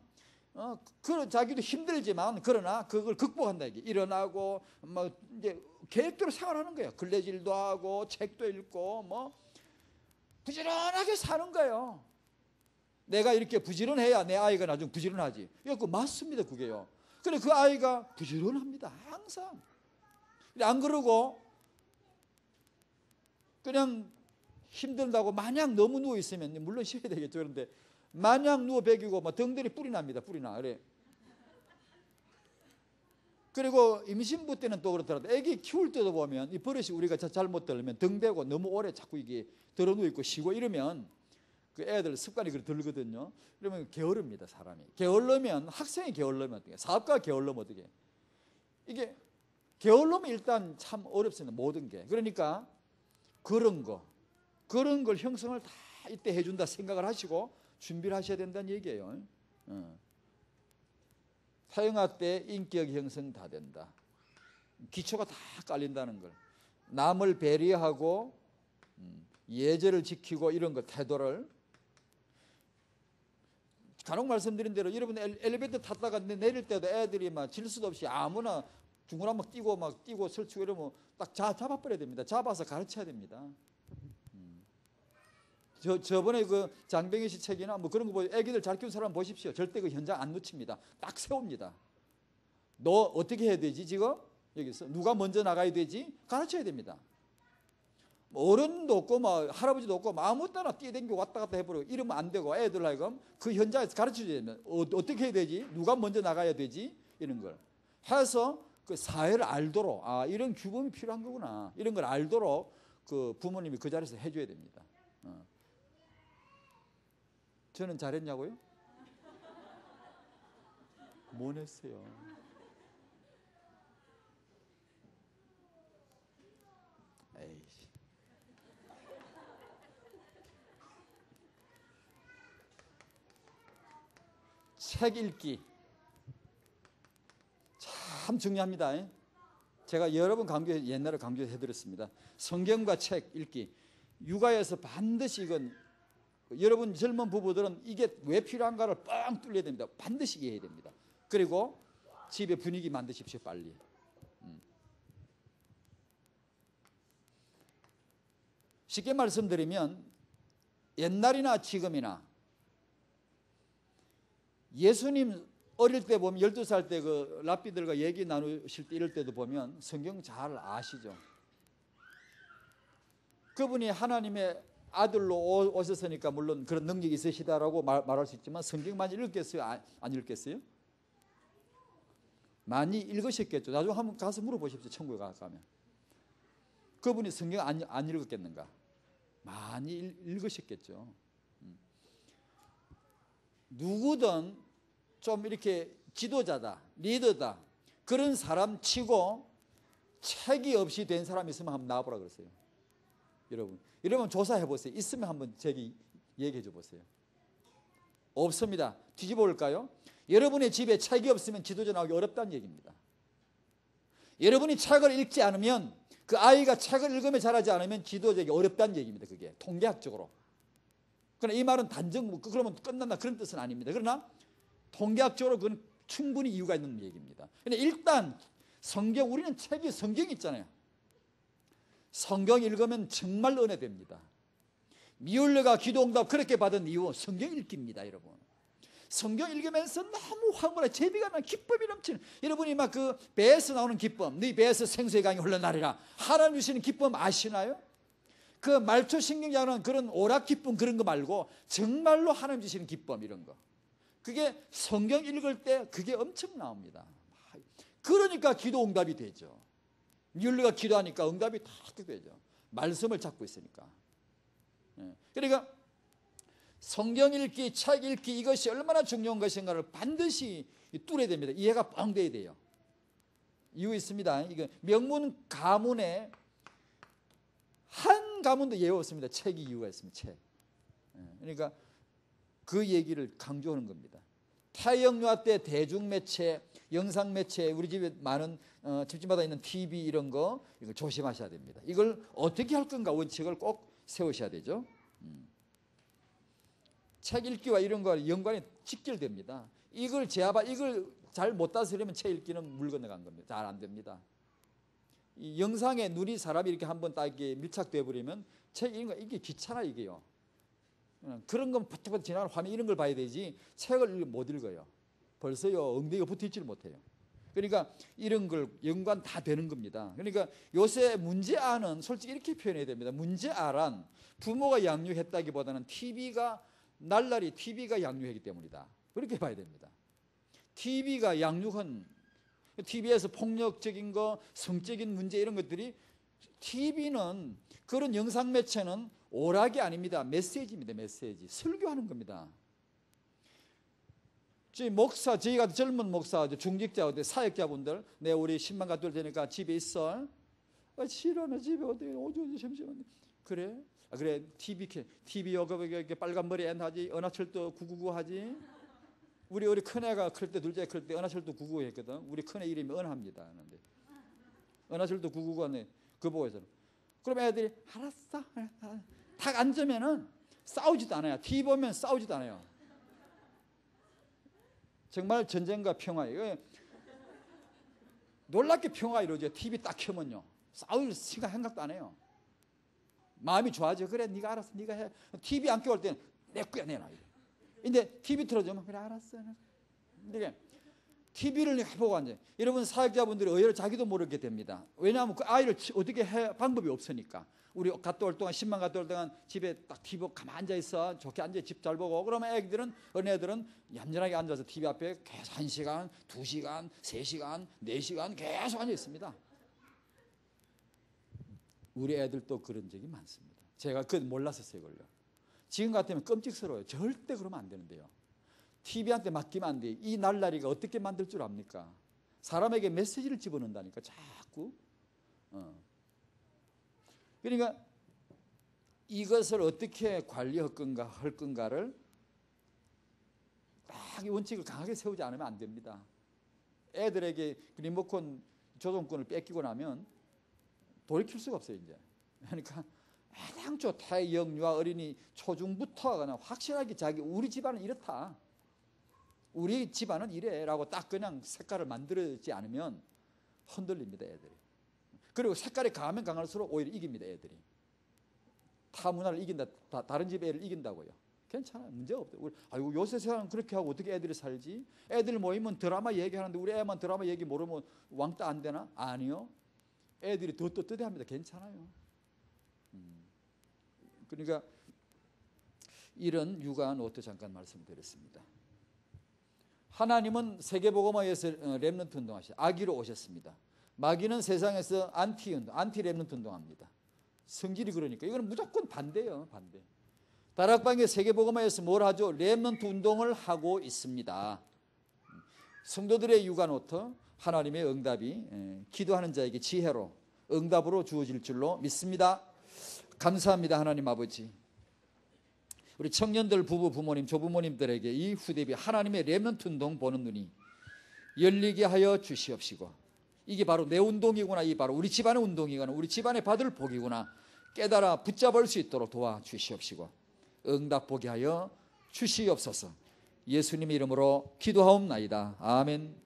자기도 힘들지만 그러나 그걸 극복한다 이게. 일어나고 뭐 이제 계획대로 생활하는 거예요. 걸레질도 하고 책도 읽고 뭐 부지런하게 사는 거예요. 내가 이렇게 부지런해야 내 아이가 나중에 부지런하지. 그 맞습니다, 그게요. 그래 그 아이가 부지런합니다, 항상. 안 그러고 그냥 힘들다고 마냥 너무 누워 있으면 물론 쉬어야 되겠죠. 그런데 마냥 누워 배기고 막 덩들이 뿔이 납니다. 뿔이 나. 그래. 그리고 임신부 때는 또 그렇더라도 애기 키울 때도 보면 이 버릇이 우리가 잘못 들으면 등 대고 너무 오래 자꾸 이게 들어 누워 있고 쉬고 이러면 그 애들 습관이 들거든요. 그러면 게으릅니다, 사람이. 게을르면, 학생이 게을르면 어떻게, 사업가가 게을르면 어떻게. 이게 게을르면 일단 참 어렵습니다, 모든 게. 그러니까 그런 걸 형성을 다 이때 해준다 생각을 하시고 준비를 하셔야 된다는 얘기예요. 태영아 때 인격 형성 다 된다. 기초가 다 깔린다는 걸. 남을 배려하고 예절을 지키고 이런 거, 태도를. 간혹 말씀드린 대로 여러분 엘리베이터 탔다가 내릴 때도 애들이 막 질 수도 없이 아무나 중구나 막 뛰고 설치고 이러면 딱 잡아버려야 됩니다. 잡아서 가르쳐야 됩니다. 저번에 그 장병희 씨 책이나 뭐 그런 거 보고 애기들 잘 키운 사람 보십시오. 절대 그 현장 안 놓칩니다. 딱 세웁니다. 너 어떻게 해야 되지 지금? 여기서 누가 먼저 나가야 되지? 가르쳐야 됩니다. 어른도 없고 뭐 할아버지도 없고 아무 때나 뛰어댕기고 왔다 갔다 해버리고 이러면 안 되고 애들 하여금 그 현장에서 가르쳐줘야 되면 어떻게 해야 되지? 누가 먼저 나가야 되지? 이런 걸 해서 그 사회를 알도록 이런 규범이 필요한 거구나 이런 걸 알도록 그 부모님이 그 자리에서 해줘야 됩니다. 저는 잘했냐고요? 못 했어요. 에이씨. 책 읽기 참 중요합니다. 제가 여러 번 옛날에 강조해드렸습니다. 성경과 책 읽기 육아에서 반드시 이건 여러분 젊은 부부들은 이게 왜 필요한가를 뻥 뚫려야 됩니다. 반드시 이해해야 됩니다. 그리고 집에 분위기 만드십시오. 빨리. 쉽게 말씀드리면 옛날이나 지금이나 예수님 어릴 때 보면 12살 때 그 랍비들과 얘기 나누실 때 이럴 때도 보면 성경 잘 아시죠? 그분이 하나님의 아들로 오셨으니까 물론 그런 능력이 있으시다라고 말할 수 있지만 성경 많이 읽겠어요? 안 읽겠어요? 많이 읽으셨겠죠. 나중에 한번 가서 물어보십시오. 천국에 가면. 그분이 성경 안 읽었겠는가? 많이 읽으셨겠죠. 누구든 좀 이렇게 지도자다, 리더다 그런 사람 치고 책이 없이 된 사람이 있으면 한번 나와보라 그랬어요. 여러분 조사해 보세요. 있으면 한번 제게 얘기해 줘 보세요. 없습니다. 뒤집어 볼까요? 여러분의 집에 책이 없으면 지도자 나오기 어렵다는 얘기입니다. 여러분이 책을 읽지 않으면 그 아이가 책을 읽으며 자라지 않으면 지도자에게 어렵다는 얘기입니다. 그게 통계학적으로. 그러나 이 말은 단정 그러면 끝난다 그런 뜻은 아닙니다. 그러나 통계학적으로 그건 충분히 이유가 있는 얘기입니다. 근데 일단 우리는 책이 성경이 있잖아요. 성경 읽으면 정말 은혜 됩니다. 미울레가 기도응답 그렇게 받은 이유 성경 읽기입니다. 여러분 성경 읽으면서 너무 황홀해 재미가 나 기쁨이 넘치는 여러분이 막 그 배에서 나오는 기쁨 네 배에서 생수의 강이 흘러나리라 하나님 주시는 기쁨 아시나요? 그 말초신경이라는 그런 오락 기쁨 그런 거 말고 정말로 하나님 주시는 기쁨 이런 거 그게 성경 읽을 때 그게 엄청 나옵니다. 그러니까 기도 응답이 되죠. 미울레가 기도하니까 응답이 다 되죠. 말씀을 잡고 있으니까. 그러니까 성경 읽기, 책 읽기 이것이 얼마나 중요한 것인가를 반드시 뚫어야 됩니다. 이해가 뻥 돼야 돼요. 이유 있습니다. 이거 명문 가문에 한 가문도 예외 없습니다. 책이 이유가 있습니다. 책. 그러니까 그 얘기를 강조하는 겁니다. 태영유아 때 대중매체, 영상매체 우리 집에 많은 집집마다 있는 TV 이런 거 이거 조심하셔야 됩니다. 이걸 어떻게 할 건가 원칙을 꼭 세우셔야 되죠. 책 읽기와 이런 거 연관이 직결됩니다. 이걸 잘 못 다스리면 책 읽기는 물 건너간 겁니다. 잘 안 됩니다. 이 영상에 눈이 사람이 이렇게 한번 딱 이렇게 밀착돼 버리면 책 읽는 거 이게 귀찮아 이게요. 그런 건 부탁부탁 지나가는 화면 이런 걸 봐야 되지 책을 못 읽어요. 벌써요 엉덩이가 붙어있지를 못해요. 그러니까 이런 걸 연관 다 되는 겁니다. 그러니까 요새 문제아는 솔직히 이렇게 표현해야 됩니다. 문제아란 부모가 양육했다기보다는 날라리 TV가 양육했기 때문이다. 그렇게 봐야 됩니다. TV가 양육한 TV에서 폭력적인 거, 성적인 문제 이런 것들이 TV는 그런 영상 매체는 오락이 아닙니다. 메시지입니다. 메시지. 설교하는 겁니다. 저희가 젊은 목사, 중직자, 사역자분들, 우리 10만 가들 되니까 집에 있어. 싫어, 나 집에 어디 오죠, 잠시만요. 그래? 그래, TV 이렇게 빨간 머리 애 하지, 은하철도 999 하지. 우리 큰애가 클 때, 둘째 클 때 은하철도 999 했거든. 우리 큰애 이름이 은하입니다. 은하철도 999 하네. 그 보고서. 그럼 애들이 알았어. 딱 앉으면은 싸우지도 않아요. TV 보면 싸우지도 않아요. 정말 전쟁과 평화예요. 놀랍게 평화가 이루어져요. TV 딱 켜면요. 싸울 생각도 안 해요. 마음이 좋아져. 그래, 네가 알았어. 네가 해. TV 안 켜올 때는 내 거야, 내놔. 근데 TV 틀어주면 그래, 알았어. 근데 TV를 보고 앉아요. 여러분 사역자분들이 의외로 자기도 모르게 됩니다. 왜냐하면 그 아이를 어떻게 해 방법이 없으니까. 우리 갔다 올 동안 10만 갔다 올 동안 집에 딱 TV 보고 가만히 앉아 있어. 좋게 앉아 집 잘 보고. 그러면 어린애들은 얌전하게 앉아서 TV 앞에 계속 1시간, 2시간, 3시간, 4시간 계속 앉아 있습니다. 우리 애들도 그런 적이 많습니다. 제가 그건 몰랐었어요, 이걸요. 지금 같으면 끔찍스러워요. 절대 그러면 안 되는데요. TV한테 맡기면 안 돼요. 이 날라리가 어떻게 만들 줄 압니까? 사람에게 메시지를 집어넣는다니까 자꾸. 그러니까 이것을 어떻게 관리할 건가를 딱 이 원칙을 강하게 세우지 않으면 안 됩니다. 애들에게 리모컨 조종권을 뺏기고 나면 돌이킬 수가 없어요, 이제. 그러니까 애당초 태영, 유아, 어린이, 초중부터 그냥 확실하게 우리 집안은 이렇다. 우리 집안은 이래라고 딱 그냥 색깔을 만들지 않으면 흔들립니다, 애들이. 그리고 색깔이 강하면 강할수록 오히려 이깁니다, 애들이. 타 문화를 이긴다, 다른 집 애를 이긴다고요. 괜찮아요, 문제가 없대요. 아이고 요새 세상은 그렇게 하고 어떻게 애들이 살지? 애들 모이면 드라마 얘기하는데 우리 애만 드라마 얘기 모르면 왕따 안 되나? 아니요. 애들이 더 떳떳해합니다. 괜찮아요. 그러니까 이런 육아 노트 잠깐 말씀드렸습니다. 하나님은 세계복음화에서 렘넌트 운동하시죠. 아기로 오셨습니다. 마귀는 세상에서 안티 렘넌트 운동합니다. 성질이 그러니까 이거는 무조건 반대예요. 반대. 다락방의 세계복음화에서 뭘 하죠? 렘넌트 운동을 하고 있습니다. 성도들의 육아 노트, 하나님의 응답이 기도하는 자에게 지혜로 응답으로 주어질 줄로 믿습니다. 감사합니다, 하나님 아버지. 우리 청년들, 부모님, 조부모님들에게 이 후대비 하나님의 렘넌트 운동 보는 눈이 열리게 하여 주시옵시고, 이게 바로 내 운동이구나, 이 바로 우리 집안의 운동이구나, 우리 집안의 받을 복이구나 깨달아 붙잡을 수 있도록 도와주시옵시고 응답 보게 하여 주시옵소서. 예수님의 이름으로 기도하옵나이다. 아멘.